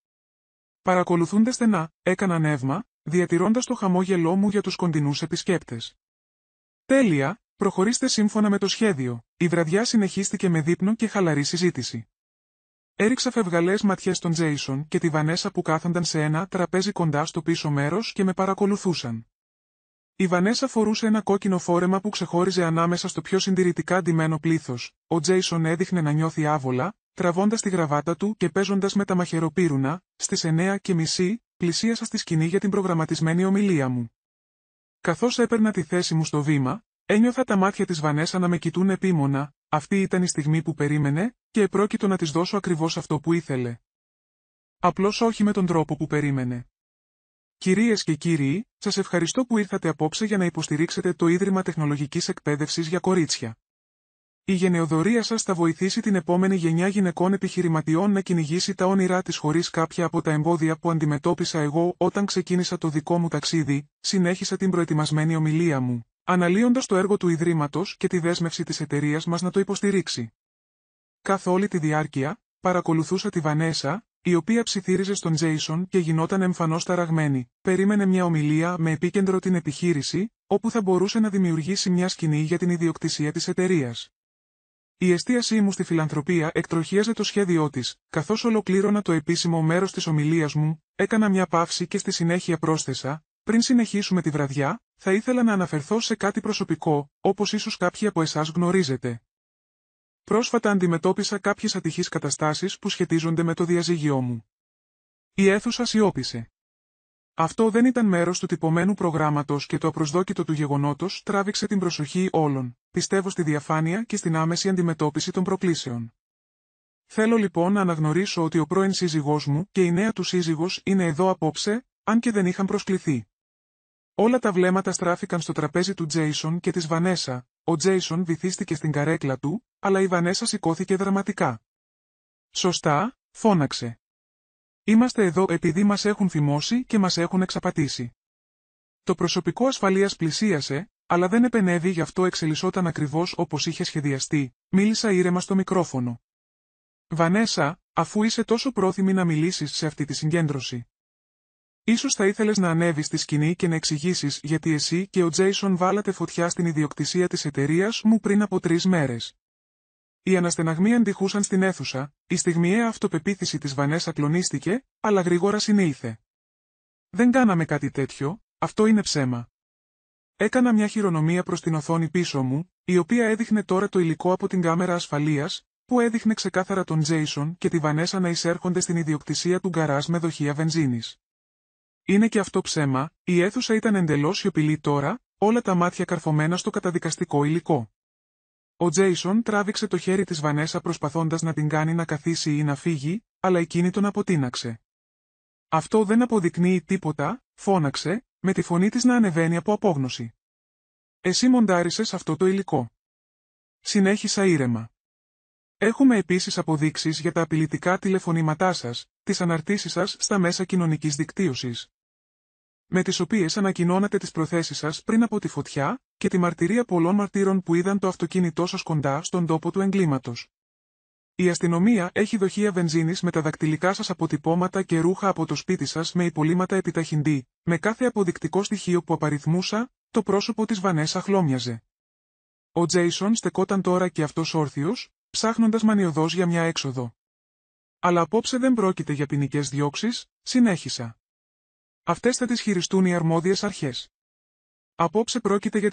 Παρακολουθούνται στενά, έκανα νεύμα, διατηρώντας το χαμόγελό μου για τους κοντινούς επισκέπτες. Τέλεια, προχωρήστε σύμφωνα με το σχέδιο. Η βραδιά συνεχίστηκε με δείπνο και χαλαρή συζήτηση. Έριξα φευγαλές ματιές στον Τζέισον και τη Βανέσα που κάθονταν σε ένα τραπέζι κοντά στο πίσω μέρος και με παρακολουθούσαν. Η Βανέσα φορούσε ένα κόκκινο φόρεμα που ξεχώριζε ανάμεσα στο πιο συντηρητικά ντυμένο πλήθος. Ο Τζέισον έδειχνε να νιώθει άβολα, τραβώντας τη γραβάτα του και παίζοντας με τα μαχαιροπύρουνα. Στις 9:30 πλησίασα στη σκηνή για την προγραμματισμένη ομιλία μου. Καθώς έπαιρνα τη θέση μου στο βήμα, ένιωθα τα μάτια της Βανέσα να με κοιτούν επίμονα. Αυτή ήταν η στιγμή που περίμενε, και επρόκειτο να της δώσω ακριβώς αυτό που ήθελε. Απλώς όχι με τον τρόπο που περίμενε. Κυρίες και κύριοι, σας ευχαριστώ που ήρθατε απόψε για να υποστηρίξετε το Ίδρυμα Τεχνολογικής Εκπαίδευσης για Κορίτσια. Η γενεοδορία σας θα βοηθήσει την επόμενη γενιά γυναικών επιχειρηματιών να κυνηγήσει τα όνειρά της χωρίς κάποια από τα εμπόδια που αντιμετώπισα εγώ όταν ξεκίνησα το δικό μου ταξίδι. Συνέχισα την προετοιμασμένη ομιλία μου, αναλύοντας το έργο του Ιδρύματος και τη δέσμευση της εταιρείας μας να το υποστηρίξει. Καθ' όλη τη διάρκεια, παρακολουθούσα τη Βανέσα, η οποία ψιθύριζε στον Τζέισον και γινόταν εμφανώς ταραγμένη. Περίμενε μια ομιλία με επίκεντρο την επιχείρηση, όπου θα μπορούσε να δημιουργήσει μια σκηνή για την ιδιοκτησία της εταιρείας. Η εστίασή μου στη φιλανθρωπία εκτροχίαζε το σχέδιό της. Καθώς ολοκλήρωνα το επίσημο μέρος της ομιλίας μου, έκανα μια παύση και στη συνέχεια πρόσθεσα: πριν συνεχίσουμε τη βραδιά, θα ήθελα να αναφερθώ σε κάτι προσωπικό, όπως ίσως κάποιοι από εσάς γνωρίζετε. Πρόσφατα αντιμετώπισα κάποιες ατυχείς καταστάσεις που σχετίζονται με το διαζύγιό μου. Η αίθουσα σιώπησε. Αυτό δεν ήταν μέρος του τυπωμένου προγράμματος και το απροσδόκητο του γεγονότος τράβηξε την προσοχή όλων. Πιστεύω στη διαφάνεια και στην άμεση αντιμετώπιση των προκλήσεων. Θέλω λοιπόν να αναγνωρίσω ότι ο πρώην σύζυγός μου και η νέα του σύζυγος είναι εδώ απόψε, αν και δεν είχαν προσκληθεί. Όλα τα βλέμματα στράφηκαν στο τραπέζι του Τζέισον και της Βανέσα. Ο Τζέισον βυθίστηκε στην καρέκλα του, αλλά η Βανέσα σηκώθηκε δραματικά. «Σωστά», φώναξε. «Είμαστε εδώ επειδή μας έχουν φημώσει και μας έχουν εξαπατήσει». Το προσωπικό ασφαλείας πλησίασε, αλλά δεν επενέβη, γι' αυτό εξελισσόταν ακριβώς όπως είχε σχεδιαστεί. Μίλησα ήρεμα στο μικρόφωνο. «Βανέσα, αφού είσαι τόσο πρόθυμη να μιλήσεις σε αυτή τη συγκέντρωση, ίσως θα ήθελες να ανέβεις στη σκηνή και να εξηγήσεις γιατί εσύ και ο Τζέισον βάλατε φωτιά στην ιδιοκτησία της εταιρείας μου πριν από 3 μέρες». Οι αναστεναγμοί αντιχούσαν στην αίθουσα, η στιγμιαία αυτοπεποίθηση της Βανέσα κλονίστηκε, αλλά γρήγορα συνήλθε. «Δεν κάναμε κάτι τέτοιο, αυτό είναι ψέμα». Έκανα μια χειρονομία προς την οθόνη πίσω μου, η οποία έδειχνε τώρα το υλικό από την κάμερα ασφαλείας, που έδειχνε ξεκάθαρα τον Τζέισον και τη Βανέσα να εισέρχονται στην ιδιοκτησία του γκαράζ με δοχεία βενζίνης. «Είναι και αυτό ψέμα», η αίθουσα ήταν εντελώς σιωπηλή τώρα, όλα τα μάτια καρφωμένα στο καταδικαστικό υλικό. Ο Τζέισον τράβηξε το χέρι της Βανέσα προσπαθώντας να την κάνει να καθίσει ή να φύγει, αλλά εκείνη τον αποτείναξε. «Αυτό δεν αποδεικνύει τίποτα», φώναξε, με τη φωνή της να ανεβαίνει από απόγνωση. «Εσύ μοντάρισες αυτό το υλικό». Συνέχισα ήρεμα. «Έχουμε επίσης αποδείξεις για τα απειλητικά τηλεφωνήματά σας, τις αναρτήσεις σας στα μέσα κοινωνικής δικτύωσης, με τις οποίες ανακοινώνατε τις προθέσεις σας πριν από τη φωτιά, και τη μαρτυρία πολλών μαρτύρων που είδαν το αυτοκίνητό σας κοντά στον τόπο του εγκλήματος. Η αστυνομία έχει δοχεία βενζίνης με τα δακτυλικά σας αποτυπώματα και ρούχα από το σπίτι σας με υπολείμματα επιταχυντή, με κάθε αποδεικτικό στοιχείο που απαριθμούσα, το πρόσωπο της Βανέσα χλώμιαζε». Ο Τζέισον στεκόταν τώρα και αυτός όρθιος, ψάχνοντας μανιωδώς για μια έξοδο. «Αλλά απόψε δεν πρόκειται για ποινικές διώξεις», συνέχισα. «Αυτές θα τις χειριστούν οι αρμόδιες αρχές. Απόψε πρόκειται για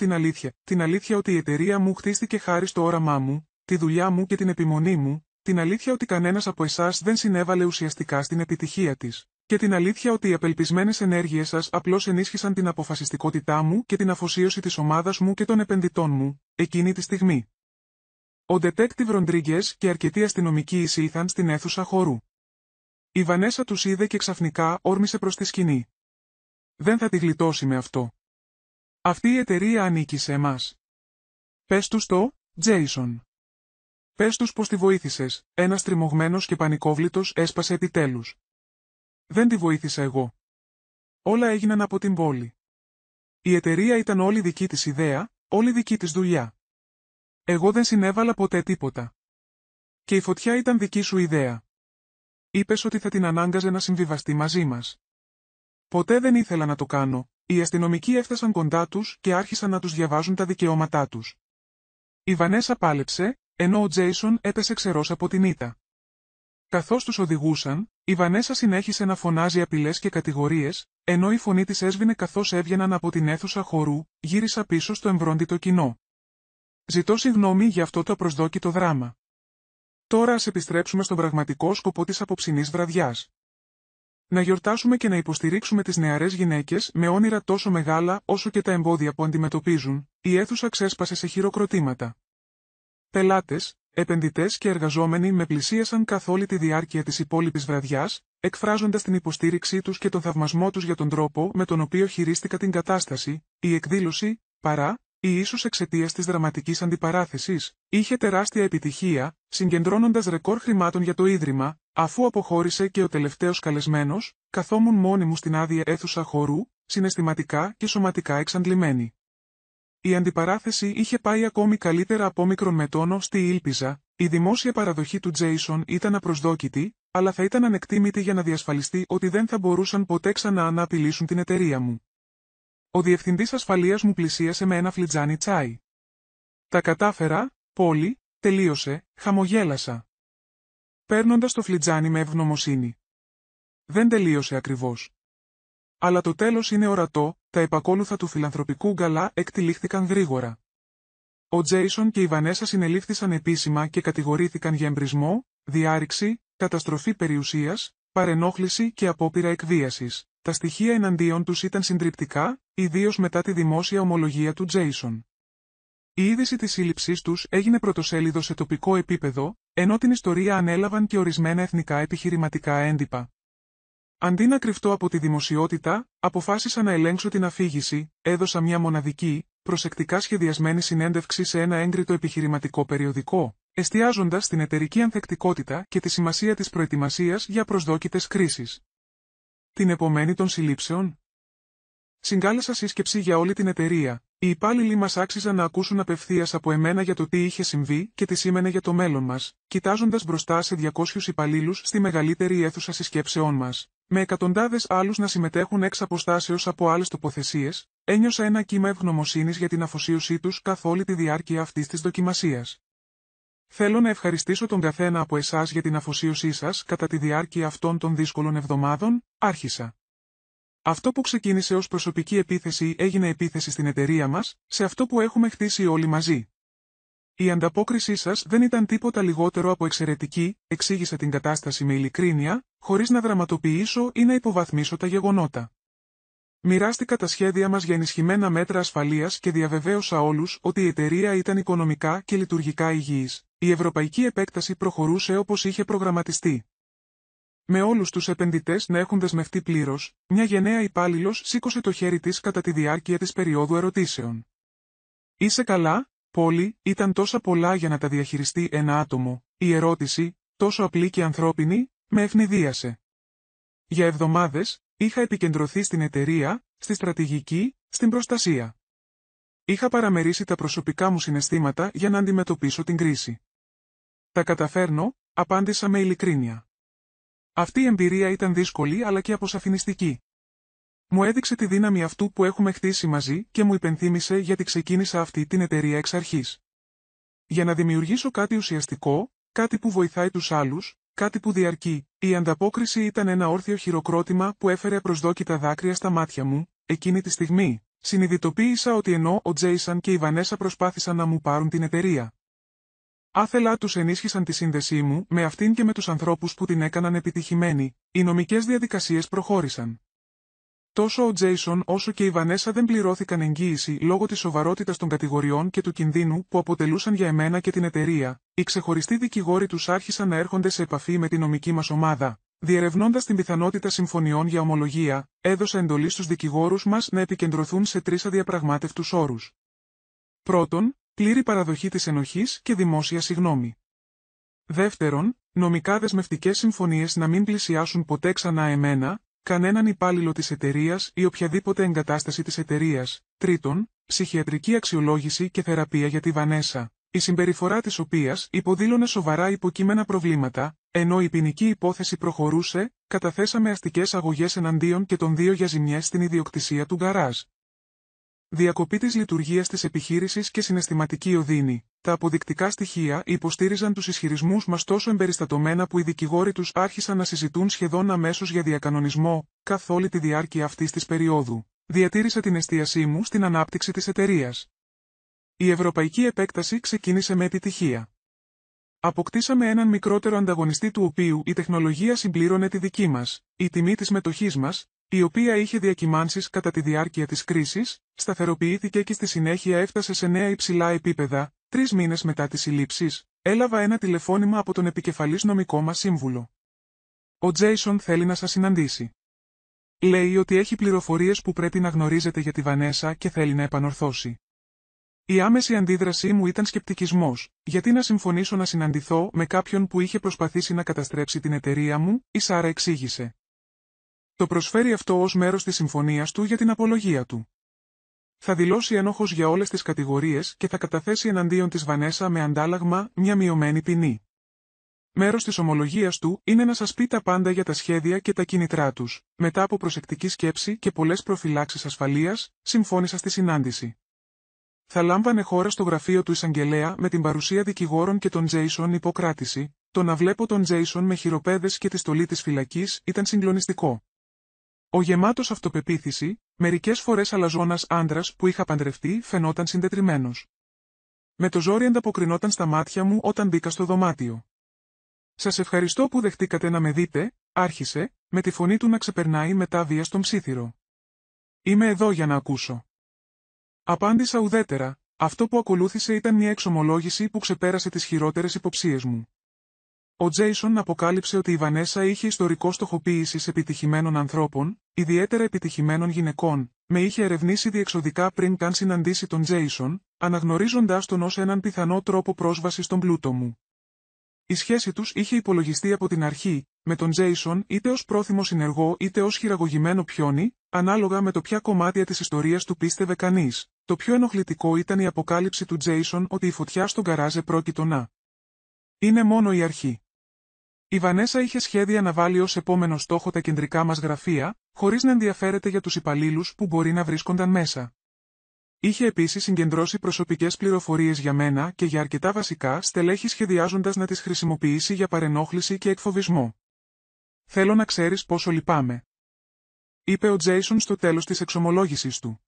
την αλήθεια ότι η εταιρεία μου χτίστηκε χάρη στο όραμά μου, τη δουλειά μου και την επιμονή μου, την αλήθεια ότι κανένας από εσάς δεν συνέβαλε ουσιαστικά στην επιτυχία της, και την αλήθεια ότι οι απελπισμένες ενέργειες σας απλώς ενίσχυσαν την αποφασιστικότητά μου και την αφοσίωση της ομάδας μου και των επενδυτών μου, εκείνη τη στιγμή». Ο Detective Ροντρίγκες και αρκετοί αστυνομικοί εισήλθαν στην αίθουσα χορού. Η Βανέσα τους είδε και ξαφνικά όρμησε προς τη σκηνή. «Δεν θα τη γλιτώσει με αυτό. Αυτή η εταιρεία ανήκει σε εμάς. Πες τους το, Τζέισον. Πες τους πως τη βοήθησες», ένας τριμωγμένος και πανικόβλητος έσπασε επιτέλους. «Δεν τη βοήθησα εγώ. Όλα έγιναν από την πόλη. Η εταιρεία ήταν όλη δική της ιδέα, όλη δική της δουλειά. Εγώ δεν συνέβαλα ποτέ τίποτα. Και η φωτιά ήταν δική σου ιδέα. Είπες ότι θα την ανάγκαζε να συμβιβαστεί μαζί μας. Ποτέ δεν ήθελα να το κάνω. Οι αστυνομικοί έφτασαν κοντά τους και άρχισαν να τους διαβάζουν τα δικαιώματά τους. Η Βανέσα πάλεψε, ενώ ο Τζέισον έπεσε ξερός από την ήττα. Καθώς τους οδηγούσαν, η Βανέσα συνέχισε να φωνάζει απειλές και κατηγορίες, ενώ η φωνή της έσβηνε καθώς έβγαιναν από την αίθουσα χορού, γύρισα πίσω στο εμβρόντιτο κοινό. Ζητώ συγγνώμη για αυτό το απροσδόκητο δράμα. Τώρα ας επιστρέψουμε στον πραγματικό σκοπό της απόψινής βραδιάς. Να γιορτάσουμε και να υποστηρίξουμε τις νεαρές γυναίκες με όνειρα τόσο μεγάλα όσο και τα εμπόδια που αντιμετωπίζουν, η αίθουσα ξέσπασε σε χειροκροτήματα. Πελάτες, επενδυτές και εργαζόμενοι με πλησίασαν καθ' όλη τη διάρκεια της υπόλοιπης βραδιάς, εκφράζοντας την υποστήριξή τους και τον θαυμασμό τους για τον τρόπο με τον οποίο χειρίστηκα την κατάσταση. Η εκδήλωση, παρά ή ίσως εξαιτίας της δραματικής αντιπαράθεσης, είχε τεράστια επιτυχία, συγκεντρώνοντας ρεκόρ χρημάτων για το Ίδρυμα. Αφού αποχώρησε και ο τελευταίος καλεσμένος, καθόμουν μόνη μου στην άδεια αίθουσα χορού, συναισθηματικά και σωματικά εξαντλημένη. Η αντιπαράθεση είχε πάει ακόμη καλύτερα από όμικρον με τόνο στη ήλπιζα, η δημόσια παραδοχή του Τζέισον ήταν απροσδόκητη, αλλά θα ήταν ανεκτήμητη για να διασφαλιστεί ότι δεν θα μπορούσαν ποτέ ξανά να απειλήσουν την εταιρεία μου. Ο διευθυντής ασφαλείας μου πλησίασε με ένα φλιτζάνι τσάι. Τα κατάφερα, Πόλη, τελείωσε, χαμογέλασα. Παίρνοντας το φλιτζάνι με ευγνωμοσύνη. Δεν τελείωσε ακριβώς. Αλλά το τέλος είναι ορατό, τα επακόλουθα του φιλανθρωπικού γκαλά εκτυλίχθηκαν γρήγορα. Ο Τζέισον και η Βανέσα συνελήφθησαν επίσημα και κατηγορήθηκαν για εμπρισμό, διάρρηξη, καταστροφή περιουσίας, παρενόχληση και απόπειρα εκβίασης. Τα στοιχεία εναντίον τους ήταν συντριπτικά, ιδίως μετά τη δημόσια ομολογία του Τζέισον. Η είδηση της σύλληψής τους έγινε πρωτοσέλιδο σε τοπικό επίπεδο, ενώ την ιστορία ανέλαβαν και ορισμένα εθνικά επιχειρηματικά έντυπα. Αντί να κρυφτώ από τη δημοσιότητα, αποφάσισα να ελέγξω την αφήγηση, έδωσα μια μοναδική, προσεκτικά σχεδιασμένη συνέντευξη σε ένα έγκριτο επιχειρηματικό περιοδικό, εστιάζοντας στην εταιρική ανθεκτικότητα και τη σημασία της προετοιμασίας για προσδόκητες κρίσεις. Την επομένη των συλλήψεων, συγκάλεσα σύσκεψη για όλη την εταιρεία. Οι υπάλληλοι μας άξιζαν να ακούσουν απευθείας από εμένα για το τι είχε συμβεί και τι σήμαινε για το μέλλον μας, κοιτάζοντας μπροστά σε 200 υπαλλήλους στη μεγαλύτερη αίθουσα συσκέψεών μας, με εκατοντάδες άλλους να συμμετέχουν εξ αποστάσεως από άλλες τοποθεσίες, ένιωσα ένα κύμα ευγνωμοσύνης για την αφοσίωσή τους καθ' όλη τη διάρκεια αυτής της δοκιμασίας. Θέλω να ευχαριστήσω τον καθένα από εσάς για την αφοσίωσή σας κατά τη διάρκεια αυτών των δύσκολων εβδομάδων, άρχισα. Αυτό που ξεκίνησε ως προσωπική επίθεση έγινε επίθεση στην εταιρεία μας, σε αυτό που έχουμε χτίσει όλοι μαζί. Η ανταπόκρισή σας δεν ήταν τίποτα λιγότερο από εξαιρετική, εξήγησα την κατάσταση με ειλικρίνεια, χωρίς να δραματοποιήσω ή να υποβαθμίσω τα γεγονότα. Μοιράστηκα τα σχέδια μας για ενισχυμένα μέτρα ασφαλείας και διαβεβαίωσα όλους ότι η εταιρεία ήταν οικονομικά και λειτουργικά υγιής. Η ευρωπαϊκή επέκταση προχωρούσε όπως είχε προγραμματιστεί. Με όλους τους επενδυτές να έχουν δεσμευτεί πλήρως, μια γενναία υπάλληλος σήκωσε το χέρι της κατά τη διάρκεια της περίοδου ερωτήσεων. «Είσαι καλά, Πόλη?» Ήταν τόσα πολλά για να τα διαχειριστεί ένα άτομο. Η ερώτηση, τόσο απλή και ανθρώπινη, με ευνηδίασε. Για εβδομάδες, είχα επικεντρωθεί στην εταιρεία, στη στρατηγική, στην προστασία. Είχα παραμερίσει τα προσωπικά μου συναισθήματα για να αντιμετωπίσω την κρίση. «Τα καταφέρνω», απάντησα με ειλικρίνεια. Αυτή η εμπειρία ήταν δύσκολη αλλά και αποσαφινιστική. Μου έδειξε τη δύναμη αυτού που έχουμε χτίσει μαζί και μου υπενθύμησε γιατί ξεκίνησα αυτή την εταιρεία εξ αρχής. Για να δημιουργήσω κάτι ουσιαστικό, κάτι που βοηθάει τους άλλους, κάτι που διαρκεί, η ανταπόκριση ήταν ένα όρθιο χειροκρότημα που έφερε απροσδόκητα δάκρυα στα μάτια μου. Εκείνη τη στιγμή, συνειδητοποίησα ότι ενώ ο Τζέισον και η Βανέσα προσπάθησαν να μου πάρουν την εταιρεία, άθελά τους ενίσχυσαν τη σύνδεσή μου με αυτήν και με τους ανθρώπους που την έκαναν επιτυχημένη. Οι νομικές διαδικασίες προχώρησαν. Τόσο ο Τζέισον όσο και η Βανέσα δεν πληρώθηκαν εγγύηση λόγω της σοβαρότητας των κατηγοριών και του κινδύνου που αποτελούσαν για εμένα και την εταιρεία. Οι ξεχωριστοί δικηγόροι τους άρχισαν να έρχονται σε επαφή με τη νομική μας ομάδα. Διερευνώντας την πιθανότητα συμφωνιών για ομολογία, έδωσα εντολή στους δικηγόρους μας να επικεντρωθούν σε 3 αδιαπραγμάτευτους όρους. Πρώτον, πλήρη παραδοχή της ενοχής και δημόσια συγγνώμη. Δεύτερον, νομικά δεσμευτικές συμφωνίες να μην πλησιάσουν ποτέ ξανά εμένα, κανέναν υπάλληλο της εταιρείας ή οποιαδήποτε εγκατάσταση της εταιρείας. Τρίτον, ψυχιατρική αξιολόγηση και θεραπεία για τη Βανέσα, η συμπεριφορά της οποίας υποδήλωνε σοβαρά υποκείμενα προβλήματα, ενώ η ποινική υπόθεση προχωρούσε, καταθέσαμε αστικές αγωγές εναντίον και των δύο για ζημιές στην ιδιοκτησία του γκαράζ. Διακοπή της λειτουργίας της επιχείρησης και συναισθηματική οδύνη. Τα αποδεικτικά στοιχεία υποστήριζαν τους ισχυρισμούς μας τόσο εμπεριστατωμένα που οι δικηγόροι τους άρχισαν να συζητούν σχεδόν αμέσως για διακανονισμό, καθ' όλη τη διάρκεια αυτής της περίοδου. Διατήρησα την εστίασή μου στην ανάπτυξη της εταιρείας. Η ευρωπαϊκή επέκταση ξεκίνησε με επιτυχία. Αποκτήσαμε έναν μικρότερο ανταγωνιστή του οποίου η τεχνολογία συμπλήρωνε τη δική μας. Η τιμή της μετοχής μας, η οποία είχε διακυμάνσεις κατά τη διάρκεια της κρίσης, σταθεροποιήθηκε και στη συνέχεια έφτασε σε νέα υψηλά επίπεδα. 3 μήνες μετά τις συλλήψεις, έλαβα ένα τηλεφώνημα από τον επικεφαλής νομικό μας σύμβουλο. Ο Τζέισον θέλει να σας συναντήσει. Λέει ότι έχει πληροφορίες που πρέπει να γνωρίζετε για τη Βανέσα και θέλει να επανορθώσει. Η άμεση αντίδρασή μου ήταν σκεπτικισμός. Γιατί να συμφωνήσω να συναντηθώ με κάποιον που είχε προσπαθήσει να καταστρέψει την εταιρεία μου, η Σάρα εξήγησε. Το προσφέρει αυτό ως μέρος της συμφωνίας του για την απολογία του. Θα δηλώσει ένοχος για όλες τις κατηγορίες και θα καταθέσει εναντίον της Βανέσα με αντάλλαγμα μια μειωμένη ποινή. Μέρος της ομολογίας του είναι να σας πει τα πάντα για τα σχέδια και τα κίνητρά τους. Μετά από προσεκτική σκέψη και πολλές προφυλάξεις ασφαλείας, συμφώνησα στη συνάντηση. Θα λάμβανε χώρα στο γραφείο του εισαγγελέα με την παρουσία δικηγόρων και τον Τζέισον υποκράτηση. Το να βλέπω τον Τζέισον με χειροπέδες και τη στολή της φυλακής ήταν συγκλονιστικό. Ο γεμάτος αυτοπεποίθηση, μερικές φορές αλαζόνας άντρας που είχα παντρευτεί φαινόταν συντετριμμένος. Με το ζόρι ανταποκρινόταν στα μάτια μου όταν μπήκα στο δωμάτιο. «Σας ευχαριστώ που δεχτήκατε να με δείτε», άρχισε, με τη φωνή του να ξεπερνάει μετάβια στον ψίθυρο. «Είμαι εδώ για να ακούσω». Απάντησα ουδέτερα. Αυτό που ακολούθησε ήταν μια εξομολόγηση που ξεπέρασε τις χειρότερες υποψίες μου. Ο Τζέισον αποκάλυψε ότι η Βανέσα είχε ιστορικό στοχοποίησης επιτυχημένων ανθρώπων, ιδιαίτερα επιτυχημένων γυναικών, με είχε ερευνήσει διεξοδικά πριν καν συναντήσει τον Τζέισον, αναγνωρίζοντάς τον ως έναν πιθανό τρόπο πρόσβασης στον πλούτο μου. Η σχέση τους είχε υπολογιστεί από την αρχή, με τον Τζέισον είτε ως πρόθυμο συνεργό είτε ως χειραγωγημένο πιόνι, ανάλογα με το ποια κομμάτια της ιστορίας του πίστευε κανείς. Το πιο ενοχλητικό ήταν η αποκάλυψη του Τζέισον ότι η φωτιά στον γκαράζ επρόκειτο να είναι μόνο η αρχή. Η Βανέσα είχε σχέδια να βάλει ως επόμενο στόχο τα κεντρικά μας γραφεία, χωρίς να ενδιαφέρεται για τους υπαλλήλους που μπορεί να βρίσκονταν μέσα. Είχε επίσης συγκεντρώσει προσωπικές πληροφορίες για μένα και για αρκετά βασικά στελέχη σχεδιάζοντας να τις χρησιμοποιήσει για παρενόχληση και εκφοβισμό. «Θέλω να ξέρεις πόσο λυπάμαι», είπε ο Τζέισον στο τέλος της εξομολόγησης του.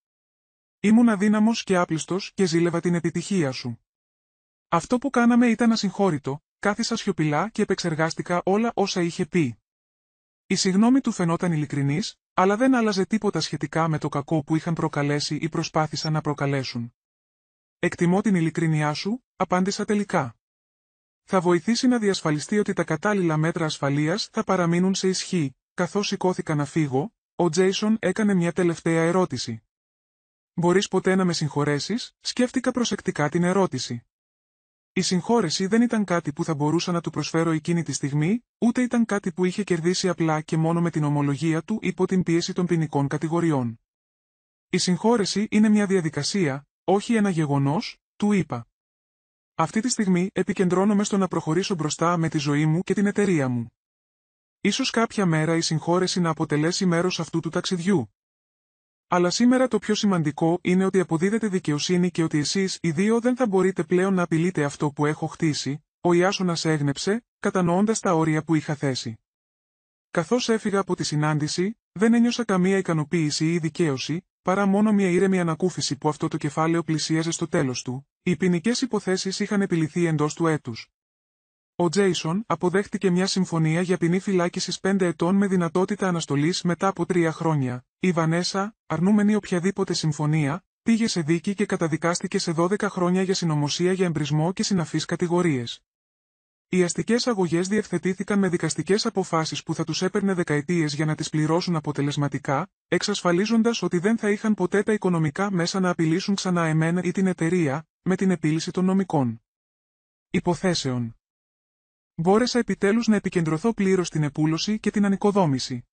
«Ήμουν αδύναμος και άπλιστος και ζήλευα την επιτυχία σου. Αυτό που κάναμε ήταν ασυγχώρητο, κάθισα σιωπηλά και επεξεργάστηκα όλα όσα είχε πει. Η συγγνώμη του φαινόταν ειλικρινής, αλλά δεν άλλαζε τίποτα σχετικά με το κακό που είχαν προκαλέσει ή προσπάθησαν να προκαλέσουν. «Εκτιμώ την ειλικρίνειά σου», απάντησα τελικά. «Θα βοηθήσει να διασφαλιστεί ότι τα κατάλληλα μέτρα ασφαλείας θα παραμείνουν σε ισχύ». Καθώς σηκώθηκα να φύγω, ο Τζέισον έκανε μια τελευταία ερώτηση. «Μπορείς ποτέ να με συγχωρέσεις?» Σκέφτηκα προσεκτικά την ερώτηση. Η συγχώρεση δεν ήταν κάτι που θα μπορούσα να του προσφέρω εκείνη τη στιγμή, ούτε ήταν κάτι που είχε κερδίσει απλά και μόνο με την ομολογία του υπό την πίεση των ποινικών κατηγοριών. «Η συγχώρεση είναι μια διαδικασία, όχι ένα γεγονός», του είπα. «Αυτή τη στιγμή επικεντρώνομαι στο να προχωρήσω μπροστά με τη ζωή μου και την εταιρεία μου. Ίσως κάποια μέρα η συγχώρεση να αποτελέσει μέρος αυτού του ταξιδιού. Αλλά σήμερα το πιο σημαντικό είναι ότι αποδίδεται δικαιοσύνη και ότι εσείς οι δύο δεν θα μπορείτε πλέον να απειλείτε αυτό που έχω χτίσει», ο Ιάσονας έγνεψε, κατανοώντας τα όρια που είχα θέσει. Καθώς έφυγα από τη συνάντηση, δεν ένιωσα καμία ικανοποίηση ή δικαίωση, παρά μόνο μια ήρεμη ανακούφιση που αυτό το κεφάλαιο πλησίαζε στο τέλος του. Οι ποινικές υποθέσεις είχαν επιληθεί εντός του έτους. Ο Τζέισον αποδέχτηκε μια συμφωνία για ποινή φυλάκισης 5 ετών με δυνατότητα αναστολής μετά από 3 χρόνια. Η Βανέσα, αρνούμενη οποιαδήποτε συμφωνία, πήγε σε δίκη και καταδικάστηκε σε 12 χρόνια για συνωμοσία για εμπρισμό και συναφείς κατηγορίες. Οι αστικές αγωγές διευθετήθηκαν με δικαστικές αποφάσεις που θα τους έπαιρνε δεκαετίες για να τις πληρώσουν αποτελεσματικά, εξασφαλίζοντας ότι δεν θα είχαν ποτέ τα οικονομικά μέσα να απειλήσουν ξανά εμένα ή την εταιρεία, με την επίλυση των νομικών υποθέσεων. Μπόρεσα επιτέλους να επικεντρωθώ πλήρως στην επούλωση και την ανοικοδόμηση.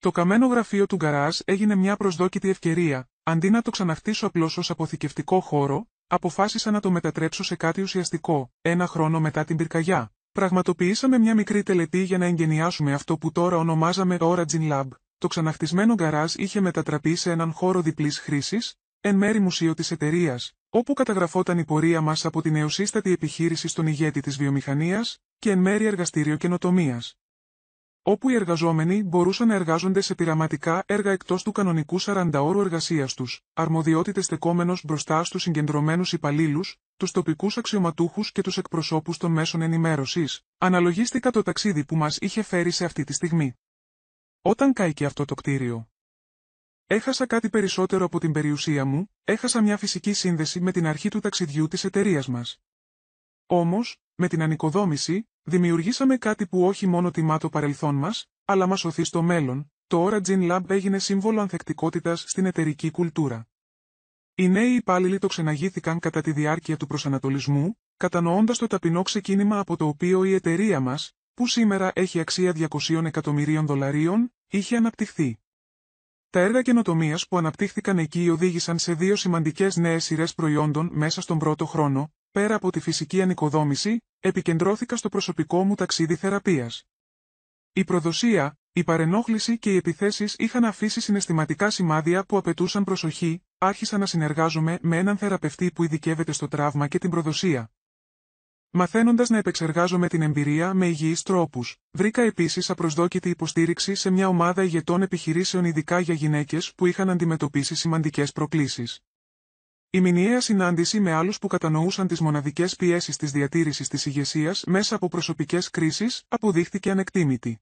Το καμένο γραφείο του γκαράζ έγινε μια προσδόκητη ευκαιρία. Αντί να το ξαναχτίσω απλώς ως αποθηκευτικό χώρο, αποφάσισα να το μετατρέψω σε κάτι ουσιαστικό. Ένα χρόνο μετά την πυρκαγιά, πραγματοποιήσαμε μια μικρή τελετή για να εγκαινιάσουμε αυτό που τώρα ονομάζαμε Origin Lab. Το ξαναχτισμένο γκαράζ είχε μετατραπεί σε έναν χώρο διπλής χρήσης, εν μέρει μουσείο της εταιρείας, όπου καταγραφόταν η πορεία μας από την νεοσύστατη επιχείρηση στον ηγέτη της βιομηχανίας, και εν μέρει εργαστήριο καινοτομίας, όπου οι εργαζόμενοι μπορούσαν να εργάζονται σε πειραματικά έργα εκτός του κανονικού 40ώρου εργασίας τους, αρμοδιότητες στεκόμενος μπροστά στους συγκεντρωμένους υπαλλήλους, τους τοπικούς αξιωματούχους και τους εκπροσώπους των μέσων ενημέρωσης. Αναλογίστηκα το ταξίδι που μας είχε φέρει σε αυτή τη στιγμή. Όταν κάηκε αυτό το κτίριο, έχασα κάτι περισσότερο από την περιουσία μου, έχασα μια φυσική σύνδεση με την αρχή του ταξιδιού της εταιρείας μας. Όμως, με την ανοικοδόμηση, δημιουργήσαμε κάτι που όχι μόνο τιμά το παρελθόν μας, αλλά μας οθεί στο μέλλον. Το Origin Lab έγινε σύμβολο ανθεκτικότητας στην εταιρική κουλτούρα. Οι νέοι υπάλληλοι το ξεναγήθηκαν κατά τη διάρκεια του προσανατολισμού, κατανοώντας το ταπεινό ξεκίνημα από το οποίο η εταιρεία μας, που σήμερα έχει αξία $200 εκατομμυρίων, είχε αναπτυχθεί. Τα έργα καινοτομίας που αναπτύχθηκαν εκεί οδήγησαν σε 2 σημαντικές νέες σειρές προϊόντων μέσα στον πρώτο χρόνο. Πέρα από τη φυσική ανοικοδόμηση, επικεντρώθηκα στο προσωπικό μου ταξίδι θεραπείας. Η προδοσία, η παρενόχληση και οι επιθέσεις είχαν αφήσει συναισθηματικά σημάδια που απαιτούσαν προσοχή. Άρχισα να συνεργάζομαι με έναν θεραπευτή που ειδικεύεται στο τραύμα και την προδοσία. Μαθαίνοντας να επεξεργάζομαι την εμπειρία με υγιείς τρόπους, βρήκα επίσης απροσδόκητη υποστήριξη σε μια ομάδα ηγετών επιχειρήσεων ειδικά για γυναίκες που είχαν αντιμετωπίσει σημαντικές προκλήσεις. Η μηνιαία συνάντηση με άλλους που κατανοούσαν τις μοναδικές πιέσεις της διατήρησης της ηγεσίας μέσα από προσωπικές κρίσεις αποδείχθηκε ανεκτήμητη.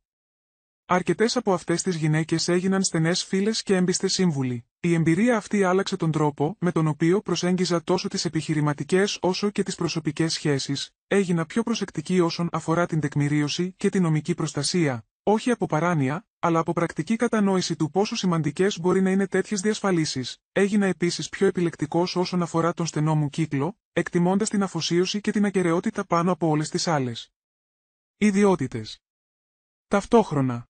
Αρκετές από αυτές τις γυναίκες έγιναν στενές φίλες και έμπιστες σύμβουλοι. Η εμπειρία αυτή άλλαξε τον τρόπο με τον οποίο προσέγγιζα τόσο τις επιχειρηματικές όσο και τις προσωπικές σχέσεις. Έγινα πιο προσεκτική όσον αφορά την τεκμηρίωση και την νομική προστασία, όχι από παράνοια, αλλά από πρακτική κατανόηση του πόσο σημαντικές μπορεί να είναι τέτοιες διασφαλίσεις. Έγινα επίσης πιο επιλεκτικός όσον αφορά τον στενό μου κύκλο, εκτιμώντας την αφοσίωση και την ακεραιότητα πάνω από όλες τις άλλες ιδιότητες. Ταυτόχρονα,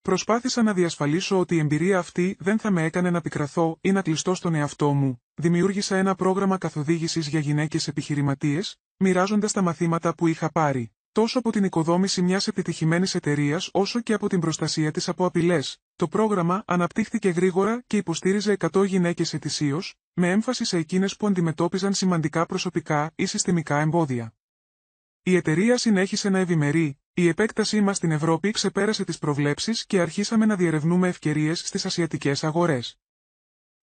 προσπάθησα να διασφαλίσω ότι η εμπειρία αυτή δεν θα με έκανε να πικραθώ ή να κλειστώ στον εαυτό μου. Δημιούργησα ένα πρόγραμμα καθοδήγησης για γυναίκες επιχειρηματίες, μοιράζοντας τα μαθήματα που είχα πάρει, τόσο από την οικοδόμηση μιας επιτυχημένης εταιρείας όσο και από την προστασία της από απειλές. Το πρόγραμμα αναπτύχθηκε γρήγορα και υποστήριζε 100 γυναίκες ετησίως, με έμφαση σε εκείνες που αντιμετώπιζαν σημαντικά προσωπικά ή συστημικά εμπόδια. Η εταιρεία συνέχισε να ευημερεί. Η επέκτασή μας στην Ευρώπη ξεπέρασε τις προβλέψεις και αρχίσαμε να διερευνούμε ευκαιρίες στις ασιατικές αγορές.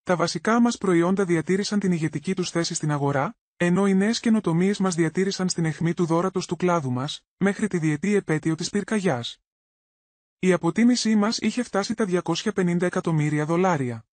Τα βασικά μας προϊόντα διατήρησαν την ηγετική τους θέση στην αγορά, ενώ οι νέες καινοτομίες μας διατήρησαν στην αιχμή του δώρατος του κλάδου μας, μέχρι τη διετή επέτειο της πυρκαγιάς. Η αποτίμησή μας είχε φτάσει τα $250 εκατομμύρια.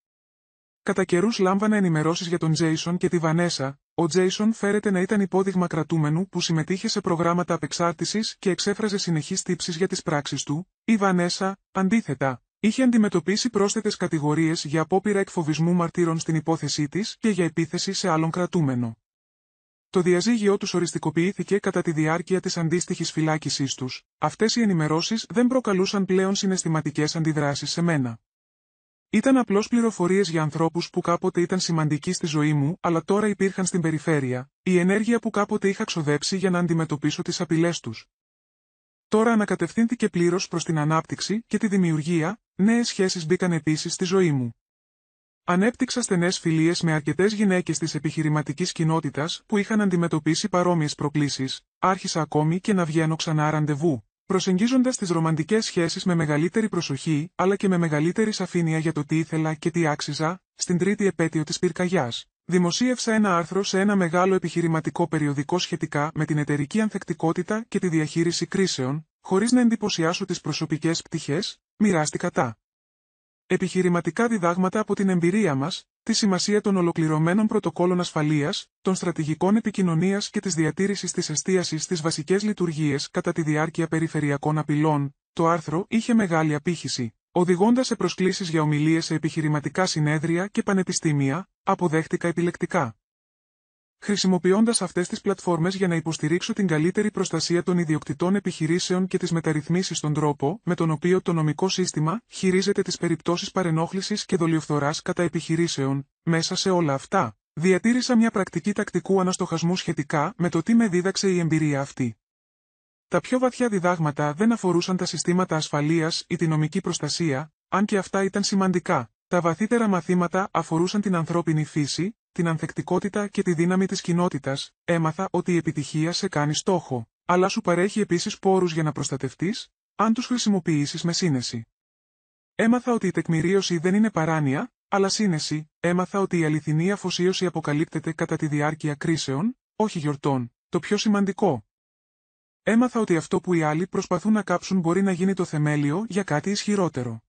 Κατά καιρούς λάμβανα ενημερώσεις για τον Τζέισον και τη Βανέσα. Ο Τζέισον φέρεται να ήταν υπόδειγμα κρατούμενου που συμμετείχε σε προγράμματα απεξάρτησης και εξέφραζε συνεχείς τύψεις για τις πράξεις του. Η Βανέσα, αντίθετα, είχε αντιμετωπίσει πρόσθετες κατηγορίες για απόπειρα εκφοβισμού μαρτύρων στην υπόθεσή της και για επίθεση σε άλλον κρατούμενο. Το διαζύγιό τους οριστικοποιήθηκε κατά τη διάρκεια της αντίστοιχης φυλάκισής τους. Αυτές οι ενημερώσεις δεν προκαλούσαν πλέον συναισθηματικές αντιδράσεις σε μένα. Ήταν απλώς πληροφορίες για ανθρώπους που κάποτε ήταν σημαντικοί στη ζωή μου, αλλά τώρα υπήρχαν στην περιφέρεια, η ενέργεια που κάποτε είχα ξοδέψει για να αντιμετωπίσω τις απειλές τους. Τώρα ανακατευθύνθηκε πλήρως προς την ανάπτυξη και τη δημιουργία, νέες σχέσεις μπήκαν επίσης στη ζωή μου. Ανέπτυξα στενές φιλίες με αρκετές γυναίκες της επιχειρηματικής κοινότητας που είχαν αντιμετωπίσει παρόμοιες προκλήσεις, άρχισα ακόμη και να βγαίνω ξανά ραντεβού, προσεγγίζοντας τις ρομαντικές σχέσεις με μεγαλύτερη προσοχή, αλλά και με μεγαλύτερη σαφήνεια για το τι ήθελα και τι άξιζα. Στην τρίτη επέτειο της πυρκαγιάς, δημοσίευσα ένα άρθρο σε ένα μεγάλο επιχειρηματικό περιοδικό σχετικά με την εταιρική ανθεκτικότητα και τη διαχείριση κρίσεων, χωρίς να εντυπωσιάσω τις προσωπικές πτυχές, μοιράστηκα τα επιχειρηματικά διδάγματα από την εμπειρία μας, τη σημασία των ολοκληρωμένων πρωτοκόλων ασφαλείας, των στρατηγικών επικοινωνίας και της διατήρησης της εστίασης στις βασικές λειτουργίες κατά τη διάρκεια περιφερειακών απειλών. Το άρθρο είχε μεγάλη απήχηση, οδηγώντας σε προσκλήσεις για ομιλίες σε επιχειρηματικά συνέδρια και πανεπιστήμια, αποδέχτηκα επιλεκτικά χρησιμοποιώντας αυτές τις πλατφόρμες για να υποστηρίξω την καλύτερη προστασία των ιδιοκτητών επιχειρήσεων και τις μεταρρυθμίσεις στον τρόπο με τον οποίο το νομικό σύστημα χειρίζεται τις περιπτώσεις παρενόχλησης και δολιοφθοράς κατά επιχειρήσεων. Μέσα σε όλα αυτά, διατήρησα μια πρακτική τακτικού αναστοχασμού σχετικά με το τι με δίδαξε η εμπειρία αυτή. Τα πιο βαθιά διδάγματα δεν αφορούσαν τα συστήματα ασφαλείας ή τη νομική προστασία, αν και αυτά ήταν σημαντικά. Τα βαθύτερα μαθήματα αφορούσαν την ανθρώπινη φύση, την ανθεκτικότητα και τη δύναμη της κοινότητας. Έμαθα ότι η επιτυχία σε κάνει στόχο, αλλά σου παρέχει επίσης πόρους για να προστατευτείς, αν τους χρησιμοποιήσεις με σύνεση. Έμαθα ότι η τεκμηρίωση δεν είναι παράνοια, αλλά σύνεση. Έμαθα ότι η αληθινή αφοσίωση αποκαλύπτεται κατά τη διάρκεια κρίσεων, όχι γιορτών. Το πιο σημαντικό. Έμαθα ότι αυτό που οι άλλοι προσπαθούν να κάψουν μπορεί να γίνει το θεμέλιο για κάτι ισχυρότερο.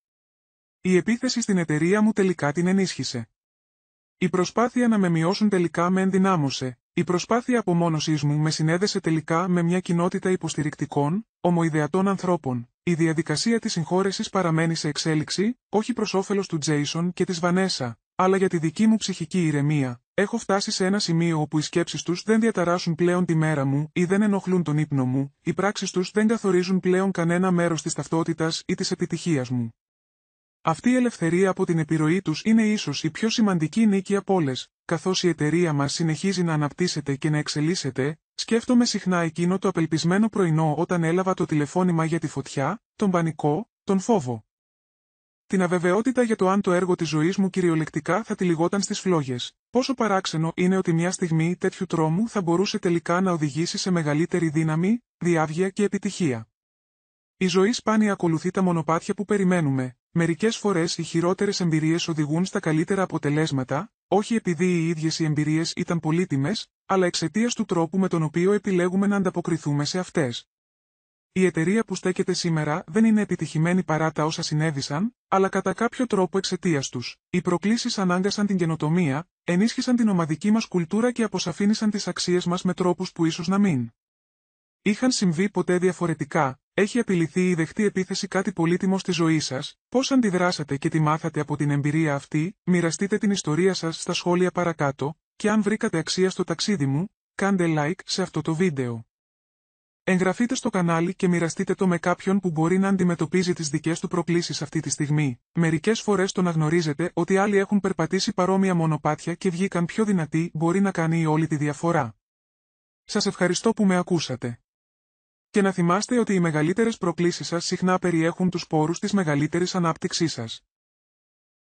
Η επίθεση στην εταιρεία μου τελικά την ενίσχυσε. Η προσπάθεια να με μειώσουν τελικά με ενδυνάμωσε. Η προσπάθεια απομόνωσής μου με συνέδεσε τελικά με μια κοινότητα υποστηρικτικών, ομοειδεατών ανθρώπων. Η διαδικασία της συγχώρεσης παραμένει σε εξέλιξη, όχι προς όφελος του Τζέισον και της Βανέσα, αλλά για τη δική μου ψυχική ηρεμία. Έχω φτάσει σε ένα σημείο όπου οι σκέψεις τους δεν διαταράσσουν πλέον τη μέρα μου ή δεν ενοχλούν τον ύπνο μου, οι πράξεις τους δεν καθορίζουν πλέον κανένα μέρος της ταυτότητας ή της επιτυχίας μου. Αυτή η ελευθερία από την επιρροή τους είναι ίσως η πιο σημαντική νίκη από όλες. Καθώς η εταιρεία μας συνεχίζει να αναπτύσσεται και να εξελίσσεται, σκέφτομαι συχνά εκείνο το απελπισμένο πρωινό όταν έλαβα το τηλεφώνημα για τη φωτιά, τον πανικό, τον φόβο. Την αβεβαιότητα για το αν το έργο της ζωής μου κυριολεκτικά θα τυλιγόταν στις φλόγες. Πόσο παράξενο είναι ότι μια στιγμή τέτοιου τρόμου θα μπορούσε τελικά να οδηγήσει σε μεγαλύτερη δύναμη, διάβγεια και επιτυχία. Η ζωή σπάνια ακολουθεί τα μονοπάτια που περιμένουμε. Μερικές φορές οι χειρότερες εμπειρίες οδηγούν στα καλύτερα αποτελέσματα, όχι επειδή οι ίδιες οι εμπειρίες ήταν πολύτιμες, αλλά εξαιτίας του τρόπου με τον οποίο επιλέγουμε να ανταποκριθούμε σε αυτές. Η εταιρεία που στέκεται σήμερα δεν είναι επιτυχημένη παρά τα όσα συνέβησαν, αλλά κατά κάποιο τρόπο εξαιτίας τους. Οι προκλήσεις ανάγκασαν την καινοτομία, ενίσχυσαν την ομαδική μας κουλτούρα και αποσαφήνισαν τις αξίες μας με τρόπους που ίσως να μην είχαν συμβεί ποτέ διαφορετικά. Έχει απειληθεί ή δεχτεί επίθεση κάτι πολύτιμο στη ζωή σας? Πώς αντιδράσατε και τι μάθατε από την εμπειρία αυτή? Μοιραστείτε την ιστορία σας στα σχόλια παρακάτω, και αν βρήκατε αξία στο ταξίδι μου, κάντε like σε αυτό το βίντεο. Εγγραφείτε στο κανάλι και μοιραστείτε το με κάποιον που μπορεί να αντιμετωπίζει τις δικές του προκλήσεις αυτή τη στιγμή. Μερικές φορές το να γνωρίζετε ότι άλλοι έχουν περπατήσει παρόμοια μονοπάτια και βγήκαν πιο δυνατοί μπορεί να κάνει όλη τη διαφορά. Σας ευχαριστώ που με ακούσατε. Και να θυμάστε ότι οι μεγαλύτερες προκλήσεις σας συχνά περιέχουν τους πόρους της μεγαλύτερης ανάπτυξής σας.